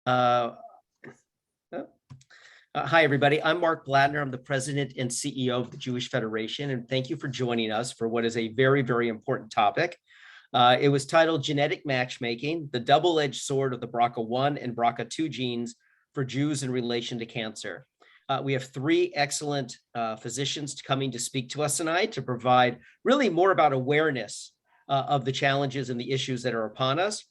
Uh, Hi, everybody. I'm Mark Bladner. I'm the president and CEO of the Jewish Federation, and thank you for joining us for what is a very, very important topic. It was titled Genetic Matchmaking, the Double-Edged Sword of the BRCA1 and BRCA2 genes for Jews in relation to cancer. We have three excellent physicians coming to speak to us tonight to provide really more about awareness of the challenges and the issues that are upon us.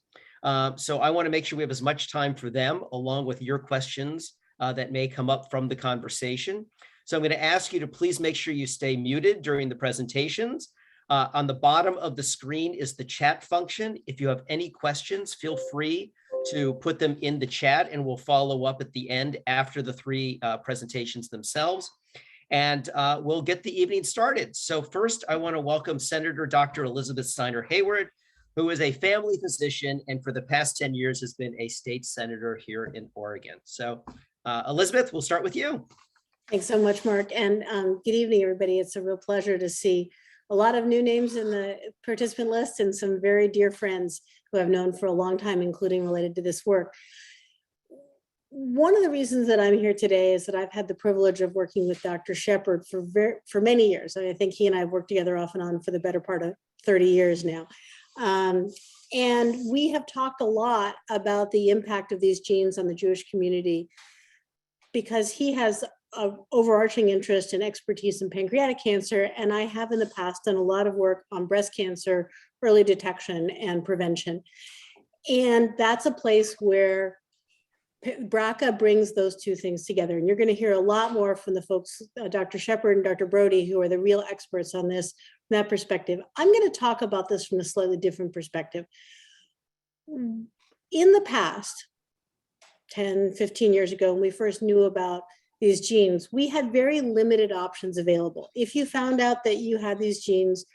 So I want to make sure we have as much time for them, along with your questions that may come up from the conversation. So I'm going to ask you to please make sure you stay muted during the presentations. On the bottom of the screen is the chat function. If you have any questions, feel free to put them in the chat and we'll follow up at the end after the three presentations themselves. And we'll get the evening started. So first, I want to welcome Senator Dr. Elizabeth Steiner Hayward, who is a family physician and for the past 10 years has been a state senator here in Oregon. So Elizabeth, we'll start with you. Thanks so much, Mark. And good evening, everybody. It's a real pleasure to see a lot of new names in the participant list and some very dear friends who I've known for a long time, including related to this work. One of the reasons that I'm here today is that I've had the privilege of working with Dr. Shepard for many years. I think he and I have worked together off and on for the better part of 30 years now. And we have talked a lot about the impact of these genes on the Jewish community, because he has an overarching interest and expertise in pancreatic cancer, and I have in the past done a lot of work on breast cancer, early detection and prevention. And that's a place where BRCA brings those two things together. And you're going to hear a lot more from the folks, Dr. Shepard and Dr. Brody, who are the real experts on this, from that perspective. I'm going to talk about this from a slightly different perspective. In the past, 10, 15 years ago, when we first knew about these genes, we had very limited options available. If you found out that you had these genes,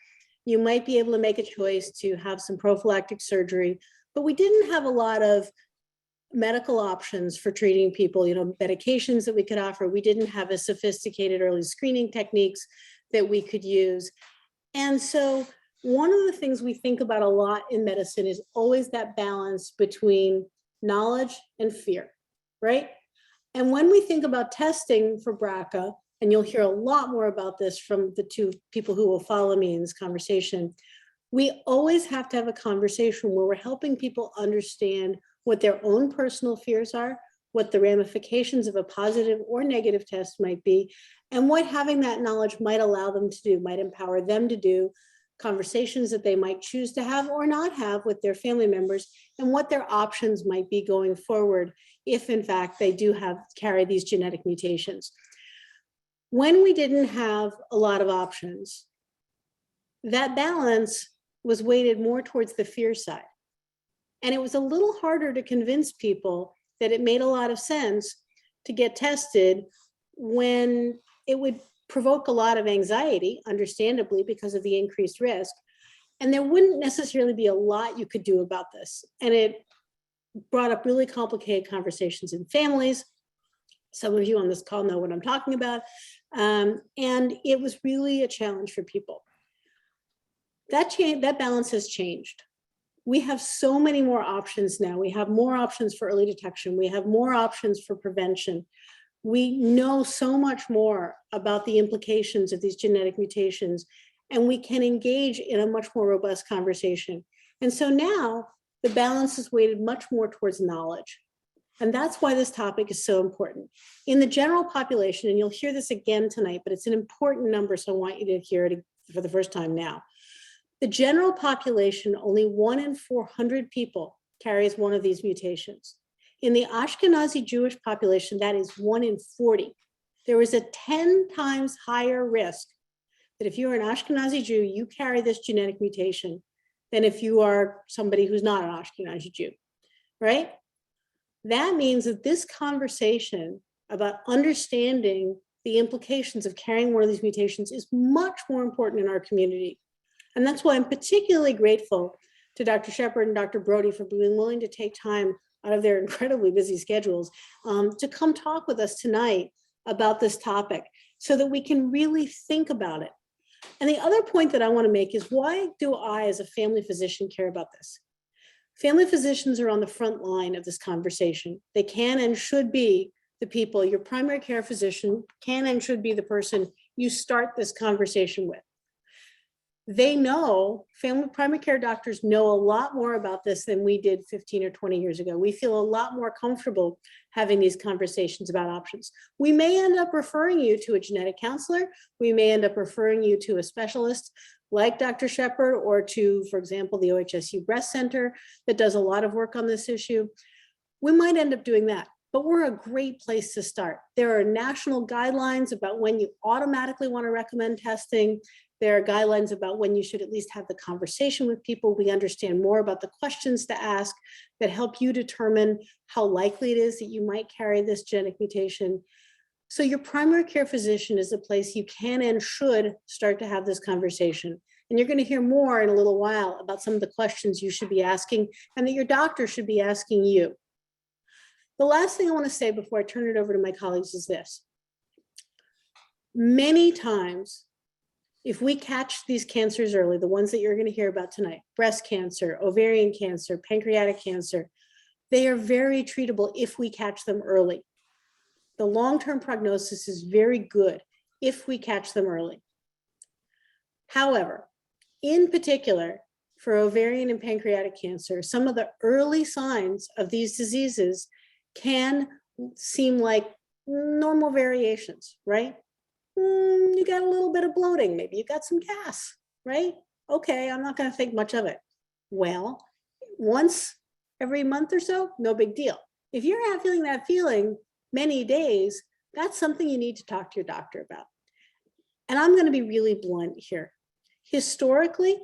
you might be able to make a choice to have some prophylactic surgery, but we didn't have a lot of medical options for treating people, medications that we could offer. We didn't have as sophisticated early screening techniques that we could use. And so one of the things we think about a lot in medicine is always that balance between knowledge and fear, right? And when we think about testing for BRCA, and you'll hear a lot more about this from the two people who will follow me in this conversation, we always have to have a conversation where we're helping people understand what their own personal fears are, what the ramifications of a positive or negative test might be, and what having that knowledge might allow them to do, might empower them to do, conversations that they might choose to have or not have with their family members, and what their options might be going forward if in fact they do carry these genetic mutations. When we didn't have a lot of options, that balance was weighted more towards the fear side. And it was a little harder to convince people that it made a lot of sense to get tested when it would provoke a lot of anxiety, understandably, because of the increased risk. And there wouldn't necessarily be a lot you could do about this. And it brought up really complicated conversations in families. Some of you on this call know what I'm talking about. And it was really a challenge for people. That balance has changed. We have so many more options now. We have more options for early detection. We have more options for prevention. We know so much more about the implications of these genetic mutations, and we can engage in a much more robust conversation. And so now the balance is weighted much more towards knowledge. And that's why this topic is so important. In the general population, and you'll hear this again tonight, but it's an important number, so I want you to hear it for the first time now. The general population, only 1 in 400 people carries one of these mutations. In the Ashkenazi Jewish population, that is 1 in 40. There is a 10 times higher risk that if you're an Ashkenazi Jew, you carry this genetic mutation than if you are somebody who's not an Ashkenazi Jew, right? That means that this conversation about understanding the implications of carrying one of these mutations is much more important in our community. And that's why I'm particularly grateful to Dr. Shepard and Dr. Brody for being willing to take time out of their incredibly busy schedules to come talk with us tonight about this topic so that we can really think about it. And the other point that I want to make is, why do I, as a family physician, care about this? Family physicians are on the front line of this conversation. They can and should be the people, your primary care physician can and should be the person you start this conversation with. They know, primary care doctors know a lot more about this than we did 15 or 20 years ago. We feel a lot more comfortable having these conversations about options. We may end up referring you to a genetic counselor. We may end up referring you to a specialist like Dr. Shepard, or to, for example, the OHSU Breast Center that does a lot of work on this issue. We might end up doing that, but we're a great place to start. There are national guidelines about when you automatically want to recommend testing. There are guidelines about when you should at least have the conversation with people. We understand more about the questions to ask that help you determine how likely it is that you might carry this genetic mutation. So your primary care physician is a place you can and should start to have this conversation. And you're going to hear more in a little while about some of the questions you should be asking and that your doctor should be asking you. The last thing I want to say before I turn it over to my colleagues is this. Many times, if we catch these cancers early, the ones that you're going to hear about tonight, breast cancer, ovarian cancer, pancreatic cancer, they are very treatable if we catch them early. The long-term prognosis is very good if we catch them early. However, in particular, for ovarian and pancreatic cancer, some of the early signs of these diseases can seem like normal variations, right? You got a little bit of bloating, maybe you got some gas, right? Okay, I'm not going to think much of it. Well, once every month or so, no big deal. If you're not feeling that feeling many days, that's something you need to talk to your doctor about. And I'm going to be really blunt here. Historically,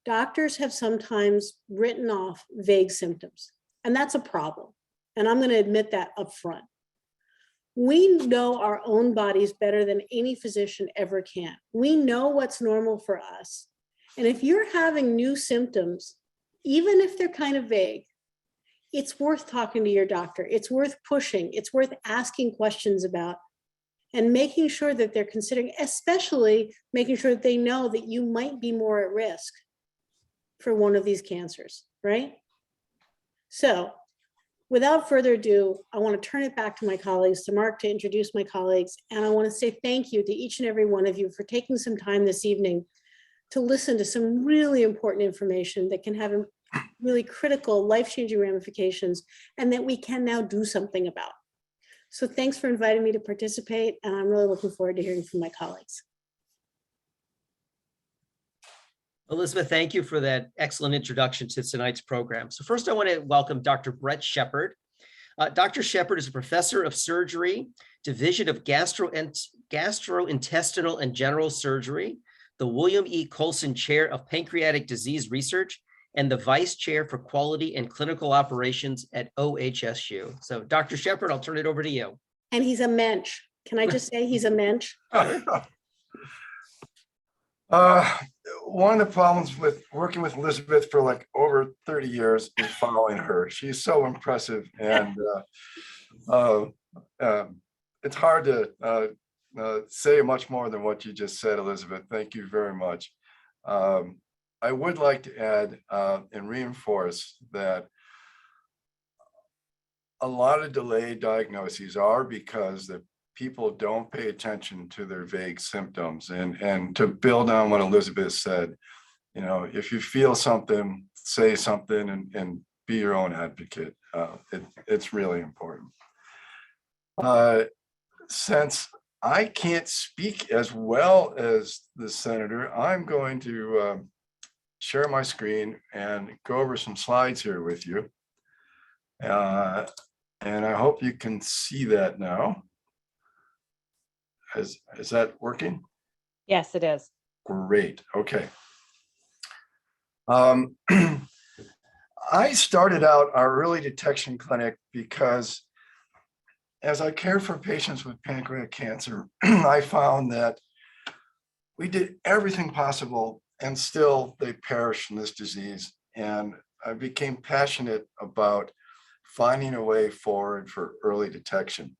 doctors have sometimes written off vague symptoms, and that's a problem. And I'm going to admit that up front. We know our own bodies better than any physician ever can. We know what's normal for us. And if you're having new symptoms, even if they're kind of vague, it's worth talking to your doctor. It's worth pushing. It's worth asking questions about and making sure that they're considering, especially making sure that they know that you might be more at risk for one of these cancers, right? So without further ado, I want to turn it back to my colleagues, to Mark, to introduce my colleagues. And I want to say thank you to each and every one of you for taking some time this evening to listen to some really important information that can have really critical, life-changing ramifications and that we can now do something about. So thanks for inviting me to participate, and I'm really looking forward to hearing from my colleagues. Elizabeth, thank you for that excellent introduction to tonight's program. So first, I want to welcome Dr. Brett Shepard. Dr. Shepard is a professor of surgery, Division of Gastrointestinal and General Surgery, the William E. Colson Chair of Pancreatic Disease Research, and the Vice Chair for Quality and Clinical Operations at OHSU. So Dr. Shepard, I'll turn it over to you. And he's a mensch. Can I just say he's a mensch? One of the problems with working with Elizabeth for like over 30 years is following her. She's so impressive, and it's hard to say much more than what you just said, Elizabeth. Thank you very much. I would like to add and reinforce that a lot of delayed diagnoses are because the people don't pay attention to their vague symptoms. And to build on what Elizabeth said, you know, if you feel something, say something, and be your own advocate. It's really important. Since I can't speak as well as the senator, I'm going to share my screen and go over some slides here with you. And I hope you can see that now. Is that working? Yes, it is. Great. Okay. I started out our early detection clinic because as I cared for patients with pancreatic cancer, I found that we did everything possible and still they perish from this disease. And I became passionate about finding a way forward for early detection.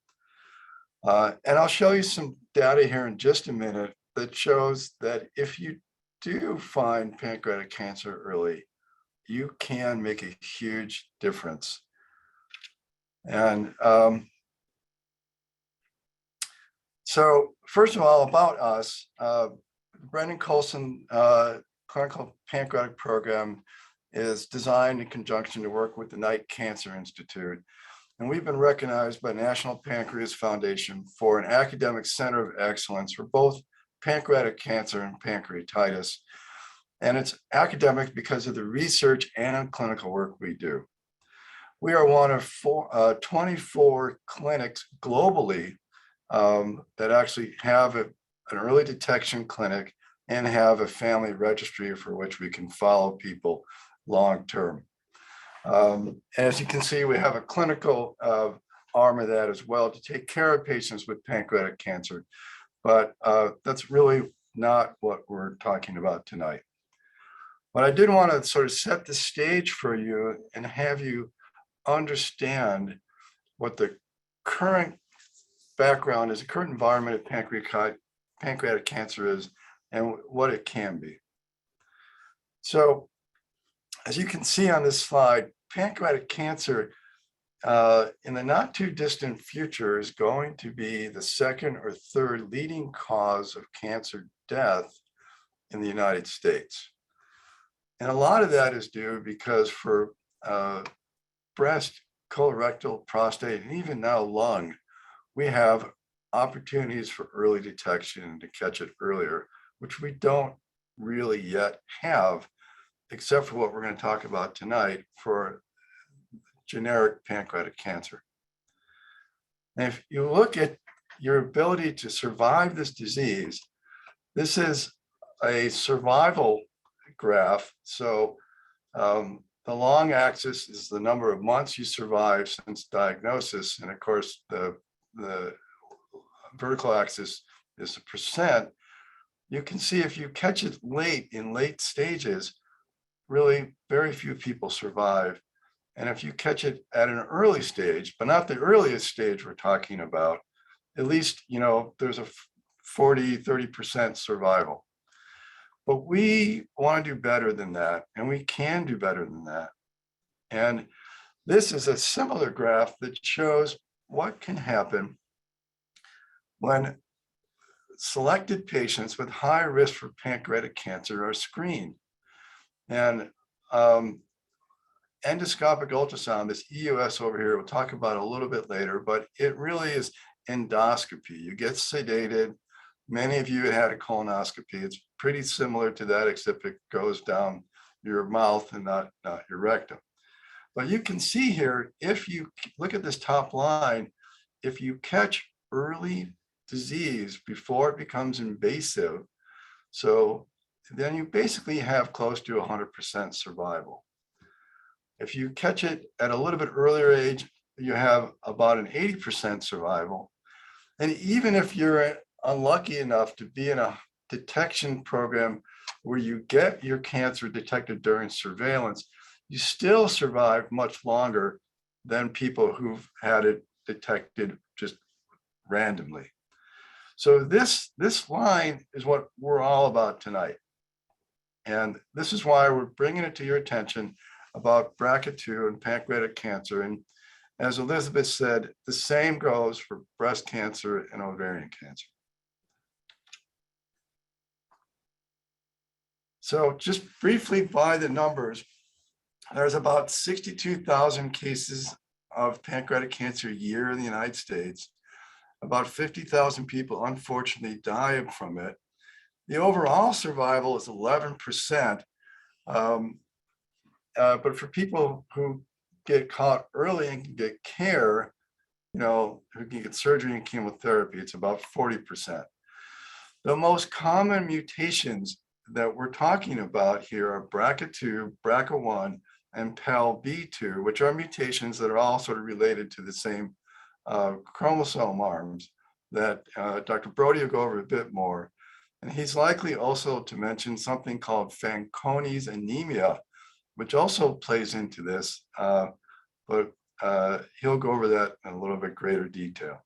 And I'll show you some data here in just a minute that shows that if you do find pancreatic cancer early, you can make a huge difference. And so first of all, about us, Brendan Colson Clinical Pancreatic Program is designed in conjunction to work with the Knight Cancer Institute. And we've been recognized by National Pancreas Foundation for an academic center of excellence for both pancreatic cancer and pancreatitis. And it's academic because of the research and clinical work we do. We are one of 24 clinics globally that actually have an early detection clinic and have a family registry for which we can follow people long-term. As you can see, we have a clinical arm of that as well to take care of patients with pancreatic cancer, but that's really not what we're talking about tonight. But I did want to sort of set the stage for you and have you understand what the current background is, the current environment of pancreatic cancer is, and what it can be. So, as you can see on this slide, pancreatic cancer in the not too distant future is going to be the second or third leading cause of cancer death in the United States. And a lot of that is due because for breast, colorectal, prostate, and even now lung, we have opportunities for early detection and to catch it earlier, which we don't really yet have, except for what we're going to talk about tonight for generic pancreatic cancer. And if you look at your ability to survive this disease, this is a survival graph. So the long axis is the number of months you survive since diagnosis. And of course, the vertical axis is the percent. You can see if you catch it late in late stages, really very few people survive. And if you catch it at an early stage, but not the earliest stage we're talking about, at least, you know, there's a 40–30% survival. But we want to do better than that, and we can do better than that. And this is a similar graph that shows what can happen when selected patients with high risk for pancreatic cancer are screened. And endoscopic ultrasound, this EUS over here, we'll talk about a little bit later, but it really is endoscopy. You get sedated. Many of you had a colonoscopy. It's pretty similar to that, except it goes down your mouth and not your rectum. But you can see here, if you look at this top line, if you catch early disease before it becomes invasive, so then you basically have close to 100% survival. If you catch it at a little bit earlier age, you have about an 80% survival. And even if you're unlucky enough to be in a detection program where you get your cancer detected during surveillance, you still survive much longer than people who've had it detected just randomly. So this line is what we're all about tonight. And this is why we're bringing it to your attention about BRCA2 and pancreatic cancer. And as Elizabeth said, the same goes for breast cancer and ovarian cancer. So just briefly by the numbers, there's about 62,000 cases of pancreatic cancer a year in the United States. About 50,000 people unfortunately die from it. The overall survival is 11%. But for people who get caught early and can get care, you know, who can get surgery and chemotherapy, it's about 40%. The most common mutations that we're talking about here are BRCA2, BRCA1, and PALB2, which are mutations that are all sort of related to the same chromosome arms that Dr. Brody will go over a bit more. And he's likely also to mention something called Fanconi's anemia, which also plays into this, but he'll go over that in a little bit greater detail.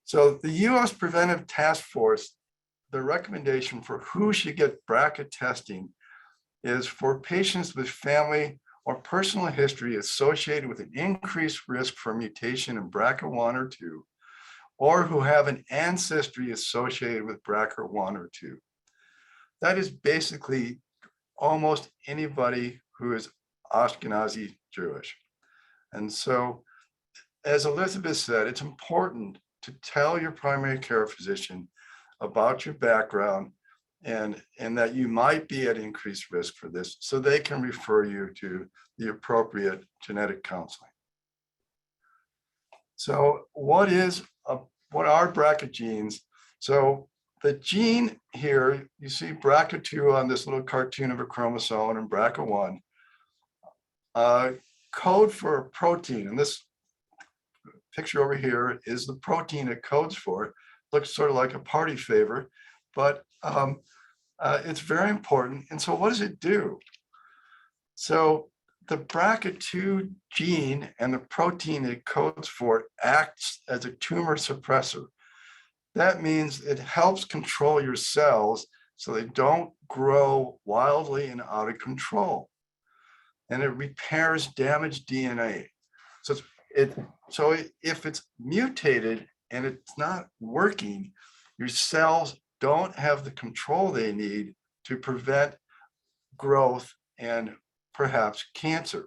So the U.S. Preventive Task Force the recommendation for who should get BRCA testing is for patients with family or personal history associated with an increased risk for mutation in BRCA1 or 2, or who have an ancestry associated with BRCA1 or 2. That is basically almost anybody who is Ashkenazi Jewish. And so, as Elizabeth said, it's important to tell your primary care physician about your background and that you might be at increased risk for this, so they can refer you to the appropriate genetic counseling. So what are BRCA genes? So the gene here, you see BRCA2 on this little cartoon of a chromosome, and BRCA1 code for a protein. And this picture over here is the protein it codes for. Looks sort of like a party favor, but it's very important. And so what does it do? So the BRCA2 gene and the protein it codes for acts as a tumor suppressor. That means it helps control your cells so they don't grow wildly and out of control. And it repairs damaged DNA. So if it's mutated and it's not working, your cells don't have the control they need to prevent growth and perhaps cancer.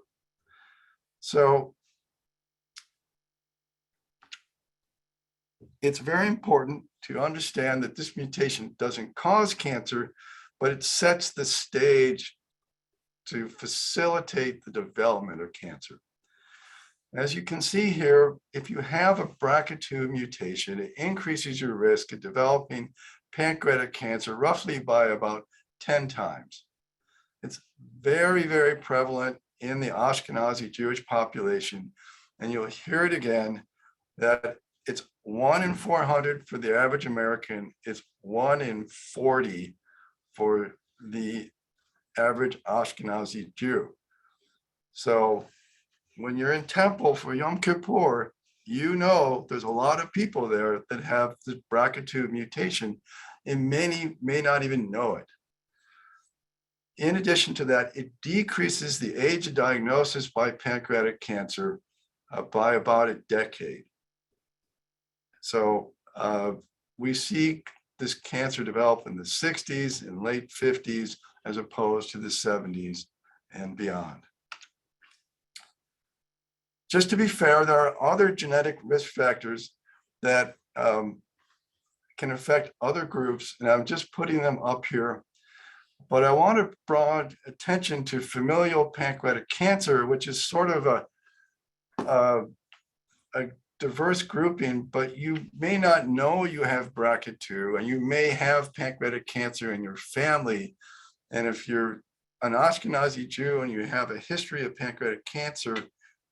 So it's very important to understand that this mutation doesn't cause cancer, but it sets the stage to facilitate the development of cancer. As you can see here, if you have a BRCA2 mutation, it increases your risk of developing pancreatic cancer roughly by about 10 times. It's very, very prevalent in the Ashkenazi Jewish population. And you'll hear it again, that it's 1 in 400 for the average American. It's 1 in 40 for the average Ashkenazi Jew. So when you're in temple for Yom Kippur, you know there's a lot of people there that have the BRCA2 mutation, and many may not even know it. In addition to that, it decreases the age of diagnosis by pancreatic cancer by about a decade. So we see this cancer develop in the 60s and late 50s, as opposed to the 70s and beyond. Just to be fair, there are other genetic risk factors that can affect other groups, and I'm just putting them up here. But I want to draw attention to familial pancreatic cancer, which is sort of a diverse grouping, but you may not know you have BRCA2, and you may have pancreatic cancer in your family. And if you're an Ashkenazi Jew and you have a history of pancreatic cancer,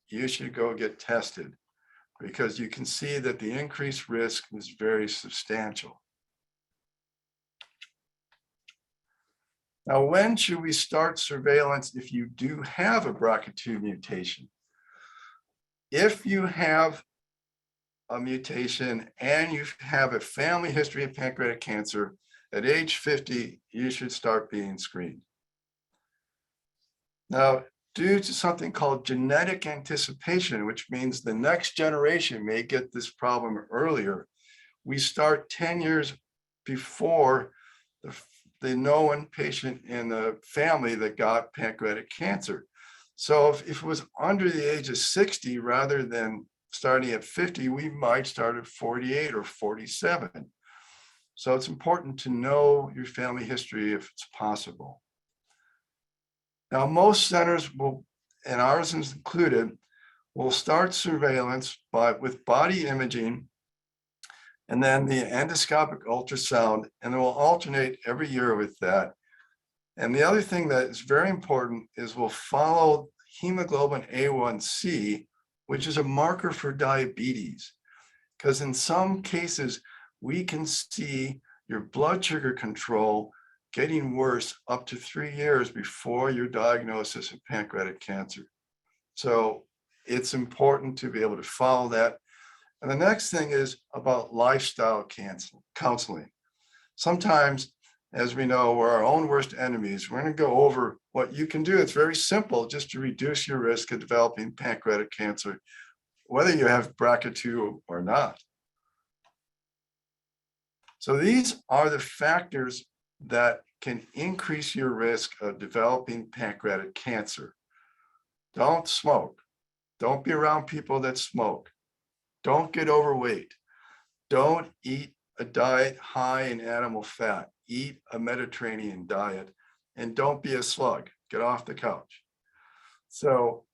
you should go get tested, because you can see that the increased risk is very substantial. Now, when should we start surveillance if you do have a BRCA2 mutation? If you have a mutation and you have a family history of pancreatic cancer, at age 50, you should start being screened. Now, due to something called genetic anticipation, which means the next generation may get this problem earlier, we start 10 years before the known patient in the family that got pancreatic cancer. So if it was under the age of 60, rather than starting at 50, we might start at 48 or 47. So it's important to know your family history if it's possible. Now, most centers will, and ours is included, will start surveillance with body imaging and then the endoscopic ultrasound, and it will alternate every year with that. And the other thing that is very important is we'll follow hemoglobin A1C, which is a marker for diabetes, because in some cases, we can see your blood sugar control getting worse up to 3 years before your diagnosis of pancreatic cancer. So it's important to be able to follow that. And the next thing is about lifestyle counseling. sometimes, as we know, we're our own worst enemies. We're going to go over what you can do. It's very simple just to reduce your risk of developing pancreatic cancer, whether you have BRCA2 or not. So these are the factors that can increase your risk of developing pancreatic cancer. Don't smoke. Don't be around people that smoke. Don't get overweight. Don't eat a diet high in animal fat. Eat a Mediterranean diet, and don't be a slug. Get off the couch. So,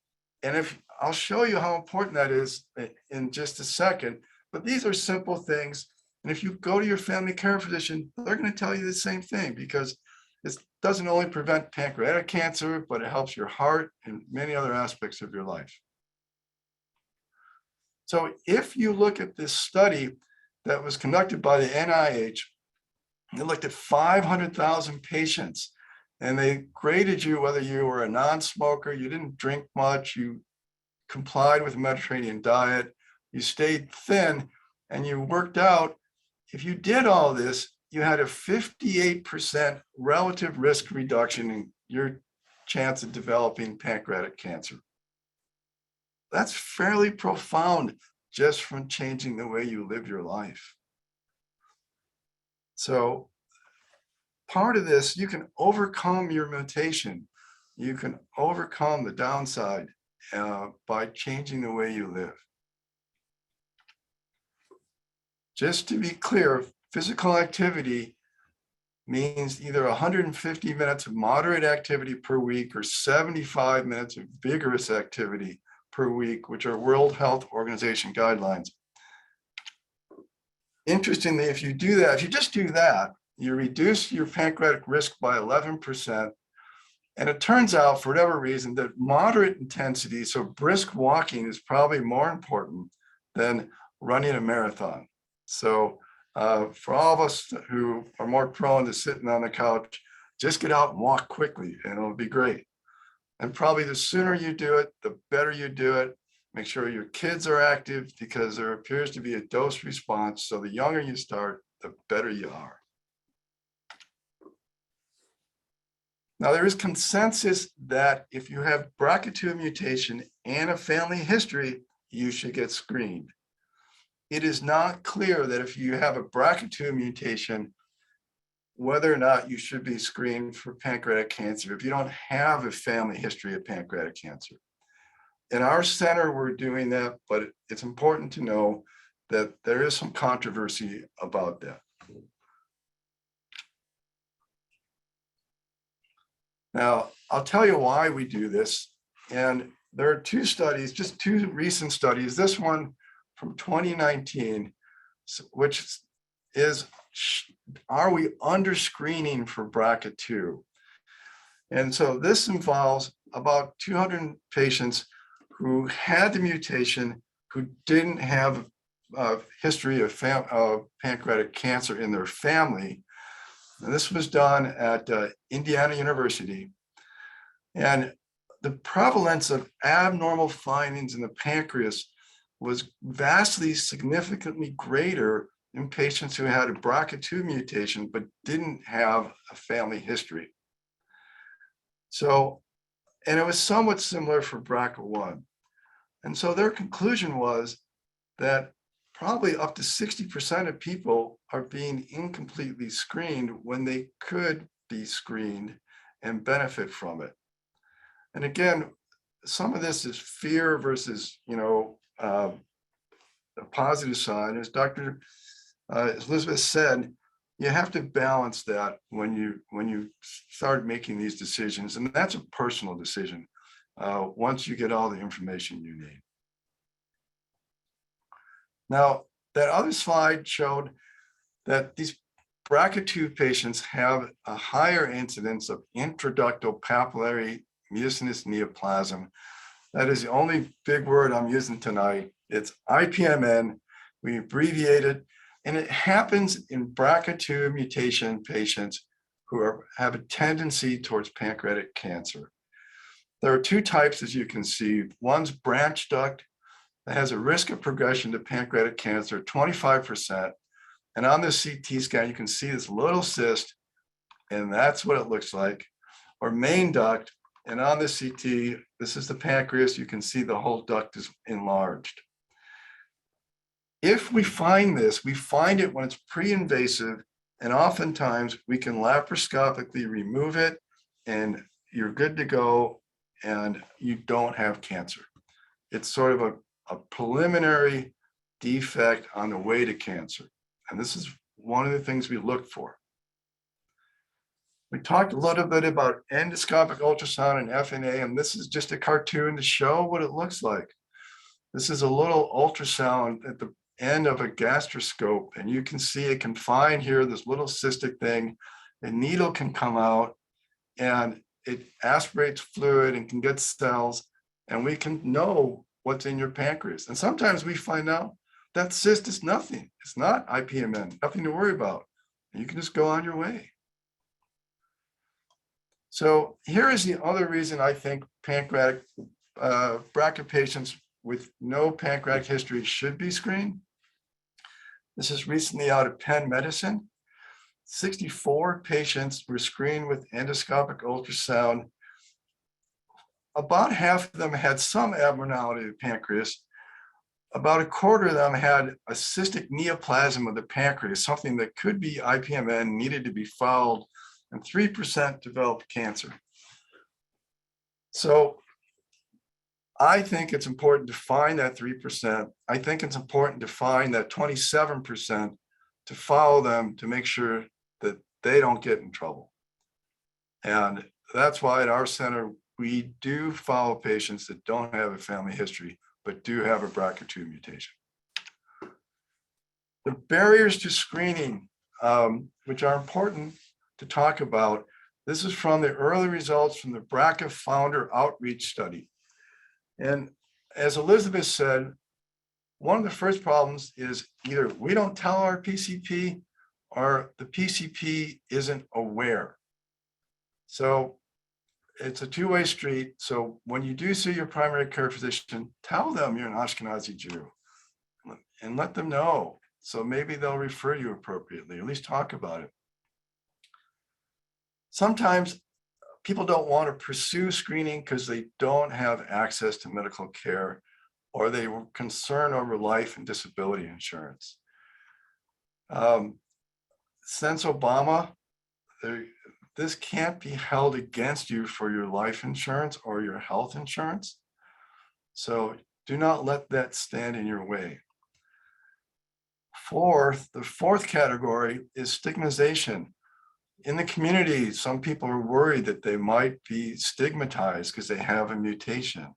and if I'll show you how important that is in just a second, but these are simple things. And if you go to your family care physician, they're going to tell you the same thing, because this doesn't only prevent pancreatic cancer, but it helps your heart and many other aspects of your life. So if you look at this study that was conducted by the NIH, they looked at 500,000 patients, and they graded you whether you were a non-smoker, you didn't drink much, you complied with the Mediterranean diet, you stayed thin, and you worked out. If you did all this, you had a 58% relative risk reduction in your chance of developing pancreatic cancer. That's fairly profound just from changing the way you live your life. So part of this, you can overcome your mutation. You can overcome the downside by changing the way you live. Just to be clear, physical activity means either 150 minutes of moderate activity per week or 75 minutes of vigorous activity per week, which are World Health Organization guidelines. Interestingly, if you do that, if you just do that, you reduce your pancreatic risk by 11%. And it turns out, for whatever reason, that moderate intensity, so brisk walking, is probably more important than running a marathon. So for all of us who are more prone to sitting on the couch, just get out and walk quickly, and it'll be great. And probably the sooner you do it, the better you do it. Make sure your kids are active, because there appears to be a dose response. So the younger you start, the better you are. Now, there is consensus that if you have BRCA2 mutation and a family history, you should get screened. It is not clear that if you have a BRCA2 mutation, whether or not you should be screened for pancreatic cancer if you don't have a family history of pancreatic cancer. In our center, we're doing that, but it's important to know that there is some controversy about that. Now, I'll tell you why we do this. And there are two studies, just two recent studies. This one from 2019, which is, are we under screening for BRCA2? And so this involves about 200 patients who had the mutation, who didn't have a history of pancreatic cancer in their family. And this was done at Indiana University. And the prevalence of abnormal findings in the pancreas was vastly significantly greater in patients who had a BRCA2 mutation but didn't have a family history. So, and it was somewhat similar for BRCA1. And so their conclusion was that probably up to 60% of people are being incompletely screened when they could be screened and benefit from it. And again, some of this is fear versus, a positive side. As Dr. Elizabeth said, you have to balance that when you start making these decisions, and that's a personal decision once you get all the information you need. Now, that other slide showed that these BRCA2 patients have a higher incidence of intraductal papillary mucinous neoplasm. That is the only big word I'm using tonight. It's IPMN. We abbreviate it, and it happens in BRCA2 mutation patients who have a tendency towards pancreatic cancer. There are two types, as you can see. One's branch duct that has a risk of progression to pancreatic cancer, 25%. And on this CT scan, you can see this little cyst, and that's what it looks like, or main duct. And on the CT, this is the pancreas. You can see the whole duct is enlarged. If we find this, we find it when it's pre-invasive, and oftentimes we can laparoscopically remove it and you're good to go and you don't have cancer. It's sort of a preliminary defect on the way to cancer. And this is one of the things we look for. We talked a little bit about endoscopic ultrasound and FNA, and this is just a cartoon to show what it looks like. This is a little ultrasound at the end of a gastroscope, and you can see it can find here this little cystic thing. A needle can come out and it aspirates fluid and can get cells, and we can know what's in your pancreas. And sometimes we find out that cyst is nothing. It's not IPMN, nothing to worry about. And you can just go on your way. So here is the other reason I think pancreatic BRCA patients with no pancreatic history should be screened. This is recently out of Penn Medicine. 64 patients were screened with endoscopic ultrasound. About half of them had some abnormality of the pancreas. About a quarter of them had a cystic neoplasm of the pancreas, something that could be IPMN, needed to be followed, and 3% developed cancer. So I think it's important to find that 3%. I think it's important to find that 27%, to follow them to make sure that they don't get in trouble. And that's why at our center, we do follow patients that don't have a family history, but do have a BRCA2 mutation. The barriers to screening, which are important to talk about, this is from the early results from the BRCA Founder Outreach Study. And as Elizabeth said, one of the first problems is either we don't tell our PCP or the PCP isn't aware. So it's a two-way street. So when you do see your primary care physician, tell them you're an Ashkenazi Jew and let them know. So maybe they'll refer you appropriately, at least talk about it. Sometimes people don't want to pursue screening because they don't have access to medical care, or they were concerned over life and disability insurance. Since Obama, this can't be held against you for your life insurance or your health insurance. So do not let that stand in your way. The fourth category is stigmatization. In the community, some people are worried that they might be stigmatized because they have a mutation.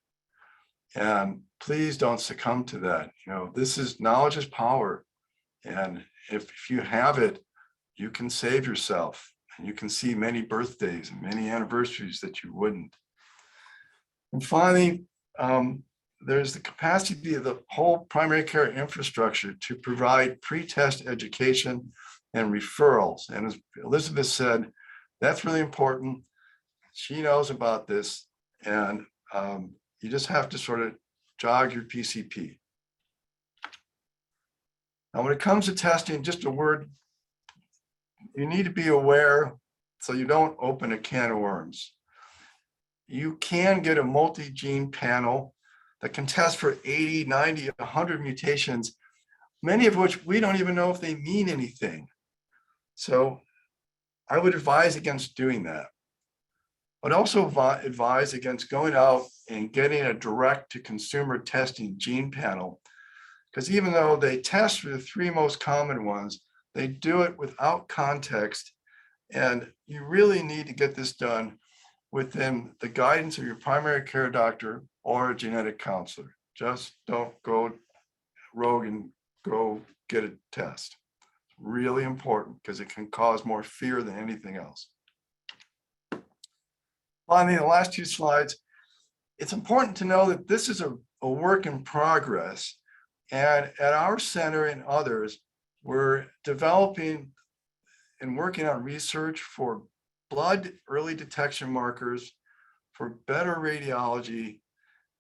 And please don't succumb to that. You know, knowledge is power. And if you have it, you can save yourself. And you can see many birthdays and many anniversaries that you wouldn't. And finally, there's the capacity of the whole primary care infrastructure to provide pre-test education and referrals. And as Elizabeth said, that's really important. She knows about this, and you just have to sort of jog your PCP. Now, when it comes to testing, just a word, you need to be aware so you don't open a can of worms. You can get a multi-gene panel that can test for 80, 90, 100 mutations, many of which we don't even know if they mean anything. So I would advise against doing that, but also advise against going out and getting a direct-to-consumer testing gene panel, because even though they test for the 3 most common ones, they do it without context, and you really need to get this done within the guidance of your primary care doctor or a genetic counselor. Just don't go rogue and go get a test. It's really important because it can cause more fear than anything else. Finally, the last 2 slides, it's important to know that this is a work in progress. And at our center and others, we're developing and working on research for blood early detection markers, for better radiology.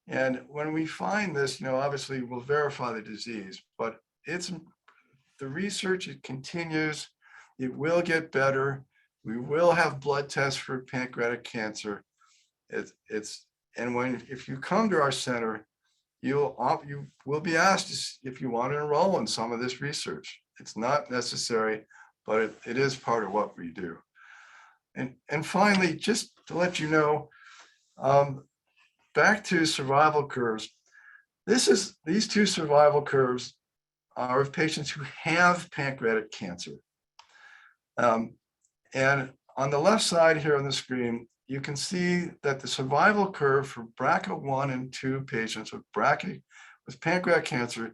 And when we find this, obviously we'll verify the disease, but it's the research, it continues. It will get better. We will have blood tests for pancreatic cancer. If you come to our center, you will be asked if you want to enroll in some of this research. It's not necessary, but it is part of what we do. And finally, just to let you know, back to survival curves. These two survival curves are of patients who have pancreatic cancer. And on the left side here on the screen, you can see that the survival curve for BRCA1 and 2 patients with pancreatic cancer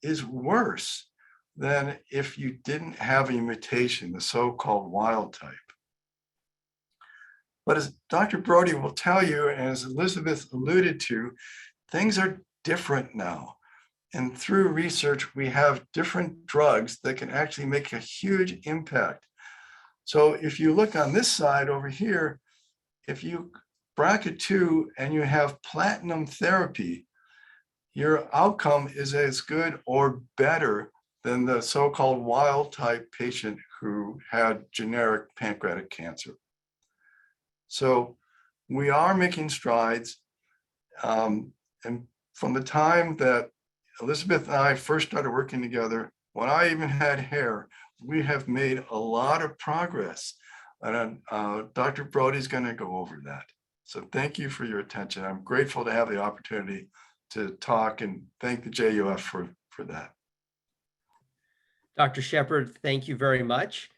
is worse than if you didn't have a mutation, the so-called wild type. But as Dr. Brody will tell you, and as Elizabeth alluded to, things are different now. And through research, we have different drugs that can actually make a huge impact. So if you look on this side over here, if you BRCA2 and you have platinum therapy, your outcome is as good or better than the so-called wild type patient who had generic pancreatic cancer. So we are making strides. And from the time that Elizabeth and I first started working together, when I even had hair, we have made a lot of progress. And Dr. Brody's going to go over that. So thank you for your attention. I'm grateful to have the opportunity to talk, and thank the JUF for that. Dr. Shepard, thank you very much.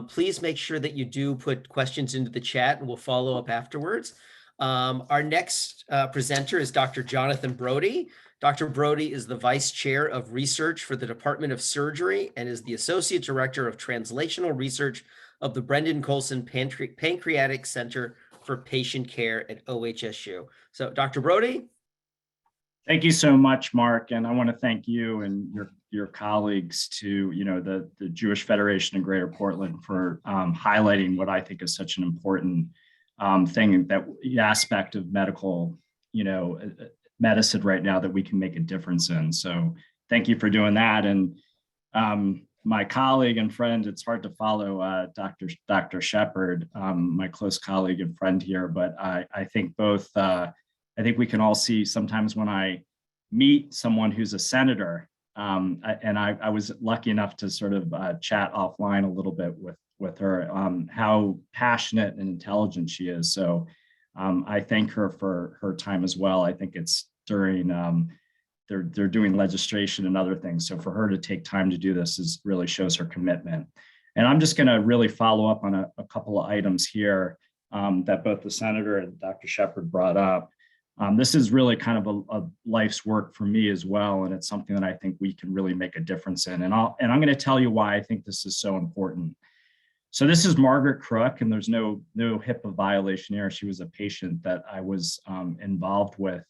Please make sure that you do put questions into the chat and we'll follow up afterwards. Our next presenter is Dr. Jonathan Brody. Dr. Brody is the Vice Chair of Research for the Department of Surgery and is the Associate Director of Translational Research of the Brendan Colson Pancreatic Center for Patient Care at OHSU. So Dr. Brody. Thank you so much, Mark. And I want to thank you and your colleagues to, the Jewish Federation in Greater Portland for highlighting what I think is such an important thing, that aspect of medical, medicine right now that we can make a difference in. So thank you for doing that. And my colleague and friend, it's hard to follow Dr. Shepard, my close colleague and friend here, but I think I think we can all see sometimes when I meet someone who's a senator, and I was lucky enough to sort of chat offline a little bit with her, how passionate and intelligent she is. So I thank her for her time as well. I think it's during, they're doing legislation and other things. So for her to take time to do this really shows her commitment. And I'm just gonna really follow up on a couple of items here that both the senator and Dr. Shepard brought up. This is really kind of a life's work for me as well. And it's something that I think we can really make a difference in. And I'm going to tell you why I think this is so important. So this is Margaret Crook, and there's no HIPAA violation here. She was a patient that I was involved with.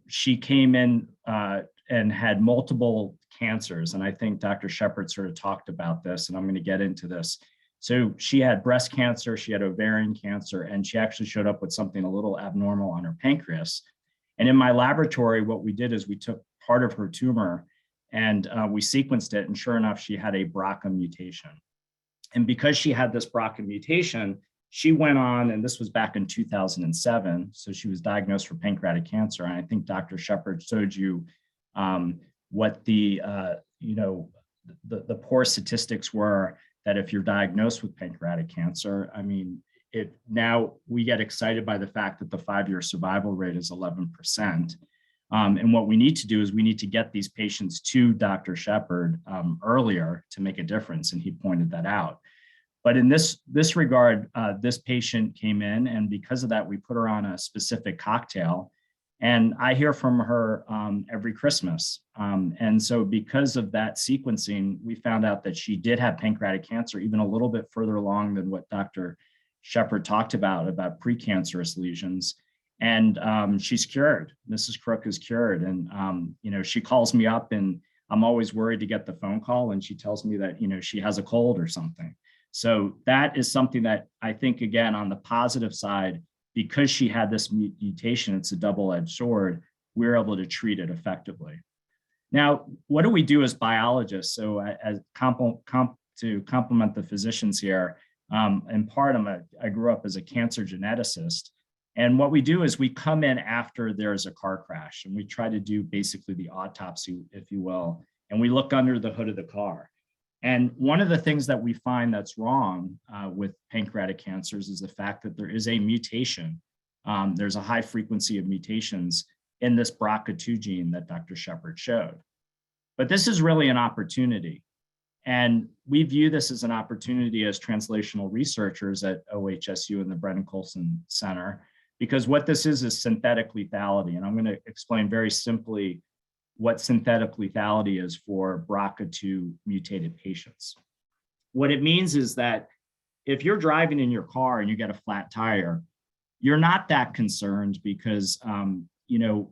She came in and had multiple cancers. And I think Dr. Shepard sort of talked about this, and I'm going to get into this. So she had breast cancer, she had ovarian cancer, and she actually showed up with something a little abnormal on her pancreas. And in my laboratory, what we did is we took part of her tumor and we sequenced it, and sure enough, she had a BRCA mutation. And because she had this BRCA mutation, she went on, and this was back in 2007, so she was diagnosed for pancreatic cancer. And I think Dr. Shepard showed you what the poor statistics were, that if you're diagnosed with pancreatic cancer, I mean, now we get excited by the fact that the 5-year survival rate is 11%. And what we need to do is we need to get these patients to Dr. Shepard earlier to make a difference, and he pointed that out. But in this regard, this patient came in, and because of that, we put her on a specific cocktail. And I hear from her every Christmas. And so because of that sequencing, we found out that she did have pancreatic cancer, even a little bit further along than what Dr. Shepard talked about precancerous lesions. And she's cured. Mrs. Crook is cured. And, she calls me up, and I'm always worried to get the phone call, and she tells me that, she has a cold or something. So that is something that I think, again, on the positive side, because she had this mutation, it's a double-edged sword, we're able to treat it effectively. Now, what do we do as biologists? So to complement the physicians here, in part, I grew up as a cancer geneticist. And what we do is we come in after there's a car crash and we try to do basically the autopsy, if you will, and we look under the hood of the car. And one of the things that we find that's wrong with pancreatic cancers is the fact that there is a mutation. There's a high frequency of mutations in this BRCA2 gene that Dr. Shepard showed. But this is really an opportunity. And we view this as an opportunity as translational researchers at OHSU and the Brennan Coulson Center, because what this is synthetic lethality. And I'm going to explain very simply what synthetic lethality is for BRCA2 mutated patients. What it means is that if you're driving in your car and you get a flat tire, you're not that concerned because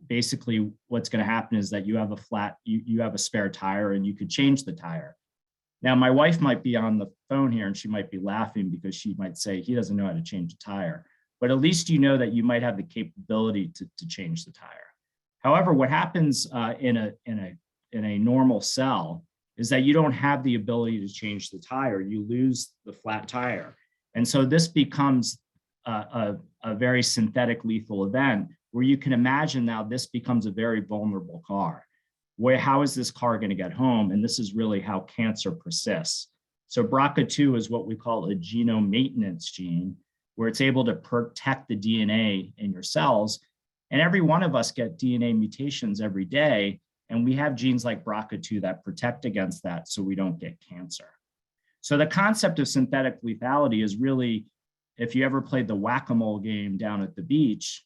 basically what's going to happen is that you have a spare tire and you could change the tire. Now, my wife might be on the phone here and she might be laughing because she might say he doesn't know how to change a tire, but at least you know that you might have the capability to change the tire. However, what happens in a normal cell is that you don't have the ability to change the tire. You lose the flat tire. And so this becomes a very synthetic lethal event where you can imagine now this becomes a very vulnerable car. How is this car going to get home? And this is really how cancer persists. So BRCA2 is what we call a genome maintenance gene, where it's able to protect the DNA in your cells. And every one of us get DNA mutations every day. And we have genes like BRCA2 that protect against that so we don't get cancer. So the concept of synthetic lethality is really, if you ever played the whack-a-mole game down at the beach,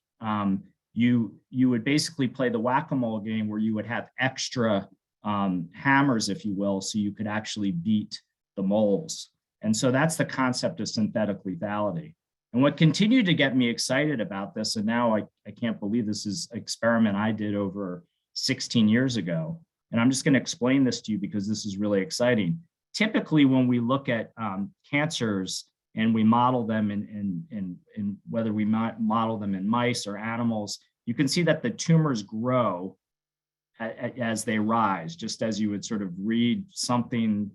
you would basically play the whack-a-mole game where you would have extra hammers, if you will, so you could actually beat the moles. And so that's the concept of synthetic lethality. And what continued to get me excited about this, and now I can't believe this is an experiment I did over 16 years ago. And I'm just going to explain this to you because this is really exciting. Typically, when we look at cancers and we model them in whether we model them in mice or animals, you can see that the tumors grow as they rise, just as you would sort of read something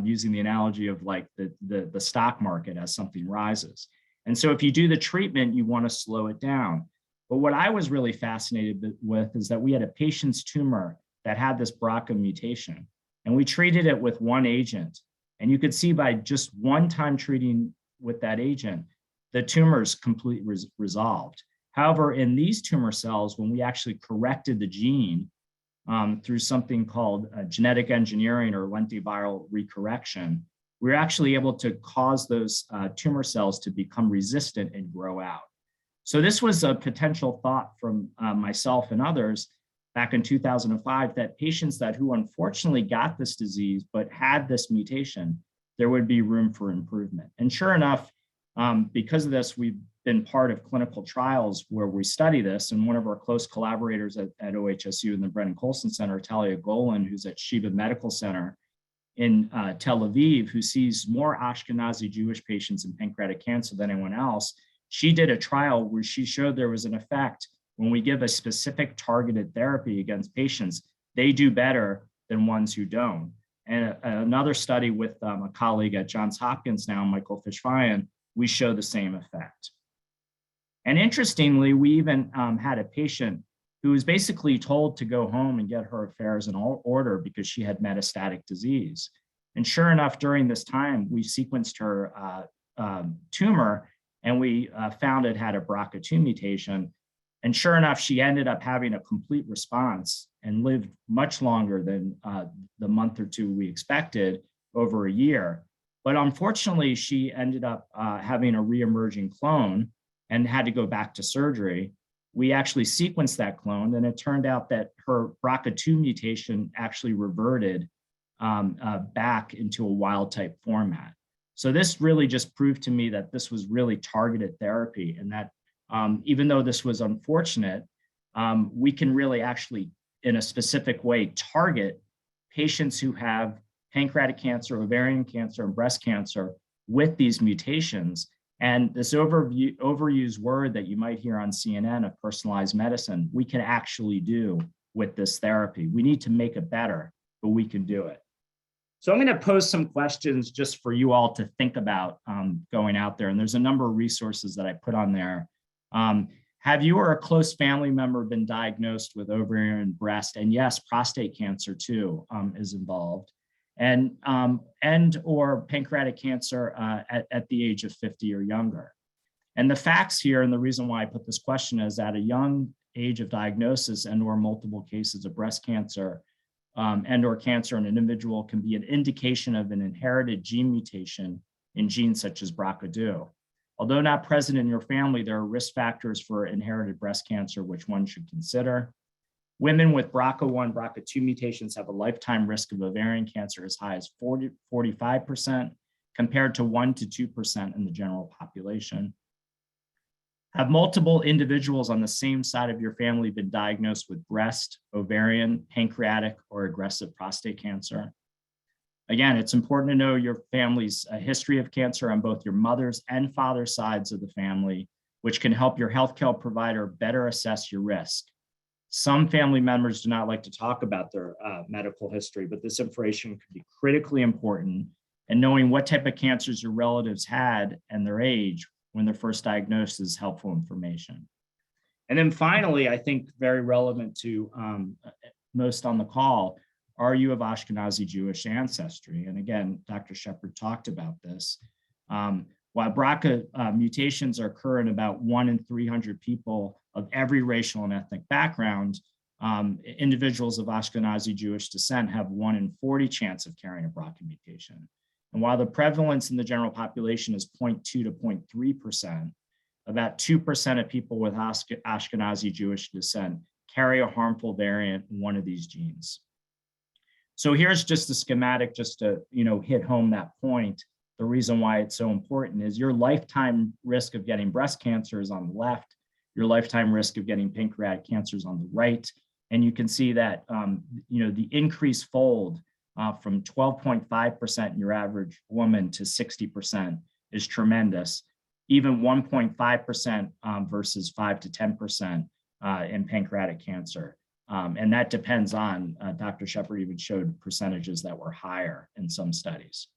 using the analogy of like the stock market as something rises. And so if you do the treatment, you want to slow it down. But what I was really fascinated with is that we had a patient's tumor that had this BRCA mutation, and we treated it with one agent. And you could see by just one time treating with that agent, the tumors completely resolved. However, in these tumor cells, when we actually corrected the gene through something called genetic engineering or lentiviral recorrection, we're actually able to cause those tumor cells to become resistant and grow out. So this was a potential thought from myself and others back in 2005 that patients who unfortunately got this disease but had this mutation, there would be room for improvement. And sure enough, because of this, we've been part of clinical trials where we study this. And one of our close collaborators at OHSU and the Brennan Coulson Center, Talia Golan, who's at Sheba Medical Center in Tel Aviv, who sees more Ashkenazi Jewish patients in pancreatic cancer than anyone else, she did a trial where she showed there was an effect when we give a specific targeted therapy against patients, they do better than ones who don't. And another study with a colleague at Johns Hopkins now, Michael Fishfayan, we show the same effect. And interestingly, we even had a patient who was basically told to go home and get her affairs in order because she had metastatic disease. And sure enough, during this time, we sequenced her tumor and we found it had a BRCA2 mutation. And sure enough, she ended up having a complete response and lived much longer than the month or two we expected, over a year. But unfortunately, she ended up having a re-emerging clone and had to go back to surgery. We actually sequenced that clone, and it turned out that her BRCA2 mutation actually reverted back into a wild type format. So this really just proved to me that this was really targeted therapy, and that even though this was unfortunate, we can really actually, in a specific way, target patients who have pancreatic cancer, ovarian cancer, and breast cancer with these mutations. And this overused word that you might hear on CNN of personalized medicine, we can actually do with this therapy. We need to make it better, but we can do it. So I'm going to pose some questions just for you all to think about going out there. And there's a number of resources that I put on there. Have you or a close family member been diagnosed with ovarian, breast, and yes, prostate cancer too is involved, and or pancreatic cancer at the age of 50 or younger? And the facts here, and the reason why I put this question is at a young age of diagnosis and or multiple cases of breast cancer and or cancer in an individual can be an indication of an inherited gene mutation in genes such as BRCA2. Although not present in your family, there are risk factors for inherited breast cancer, which one should consider. Women with BRCA1, BRCA2 mutations have a lifetime risk of ovarian cancer as high as 45%, compared to 1 to 2% in the general population. Have multiple individuals on the same side of your family been diagnosed with breast, ovarian, pancreatic, or aggressive prostate cancer? Again, it's important to know your family's history of cancer on both your mother's and father's sides of the family, which can help your healthcare provider better assess your risk. Some family members do not like to talk about their medical history, but this information can be critically important, and knowing what type of cancers your relatives had and their age when they're first diagnosed is helpful information. And then finally, I think very relevant to most on the call, are you of Ashkenazi Jewish ancestry? And again, Dr. Shepard talked about this. While BRCA mutations occur in about 1 in 300 people of every racial and ethnic background, individuals of Ashkenazi Jewish descent have 1 in 40 chance of carrying a BRCA mutation. And while the prevalence in the general population is 0.2 to 0.3%, about 2% of people with Ashkenazi Jewish descent carry a harmful variant in one of these genes. So here's just a schematic just to hit home that point. The reason why it's so important is your lifetime risk of getting breast cancer is on the left, your lifetime risk of getting pancreatic cancer is on the right. And you can see that the increase fold from 12.5% in your average woman to 60% is tremendous. Even 1.5% versus 5 to 10% in pancreatic cancer. And that depends on, Dr. Shepard even showed percentages that were higher in some studies.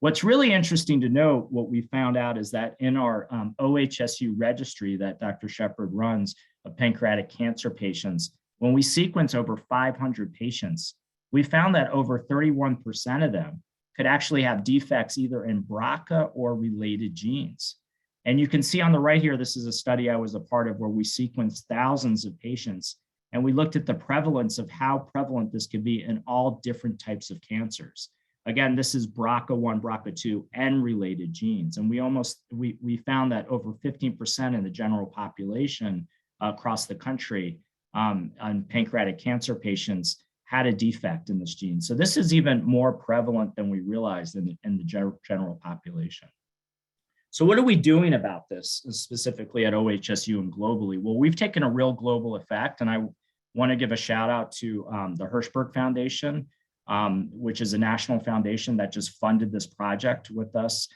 What's really interesting to note, what we found out is that in our OHSU registry that Dr. Shepard runs of pancreatic cancer patients, when we sequence over 500 patients, we found that over 31% of them could actually have defects either in BRCA or related genes. And you can see on the right here, this is a study I was a part of where we sequenced thousands of patients, and we looked at the prevalence of how prevalent this could be in all different types of cancers. Again, this is BRCA1, BRCA2, and related genes. And we found that over 15% in the general population across the country on pancreatic cancer patients had a defect in this gene. So this is even more prevalent than we realized in the general population. So what are we doing about this specifically at OHSU and globally? Well, we've taken a real global effect, and I want to give a shout out to the Hirschberg Foundation, which is a national foundation that just funded this project with us.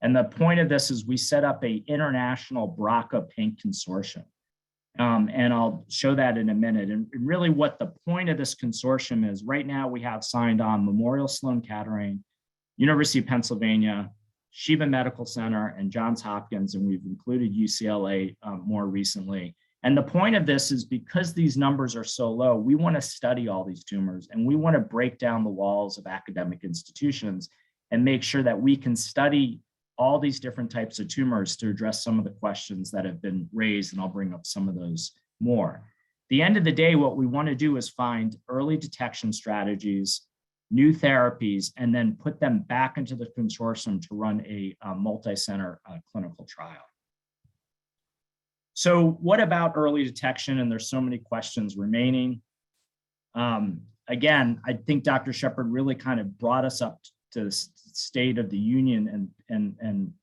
And the point of this is we set up an international BRCA Pink consortium. And I'll show that in a minute. And really what the point of this consortium is, right now we have signed on Memorial Sloan Kettering, University of Pennsylvania, Sheba Medical Center, and Johns Hopkins, and we've included UCLA more recently. And the point of this is because these numbers are so low, we want to study all these tumors and we want to break down the walls of academic institutions and make sure that we can study all these different types of tumors to address some of the questions that have been raised, and I'll bring up some of those more. At the end of the day, what we want to do is find early detection strategies, new therapies, and then put them back into the consortium to run a multi-center clinical trial. So what about early detection? And there's so many questions remaining. Again, I think Dr. Shepard really kind of brought us up to the state of the union and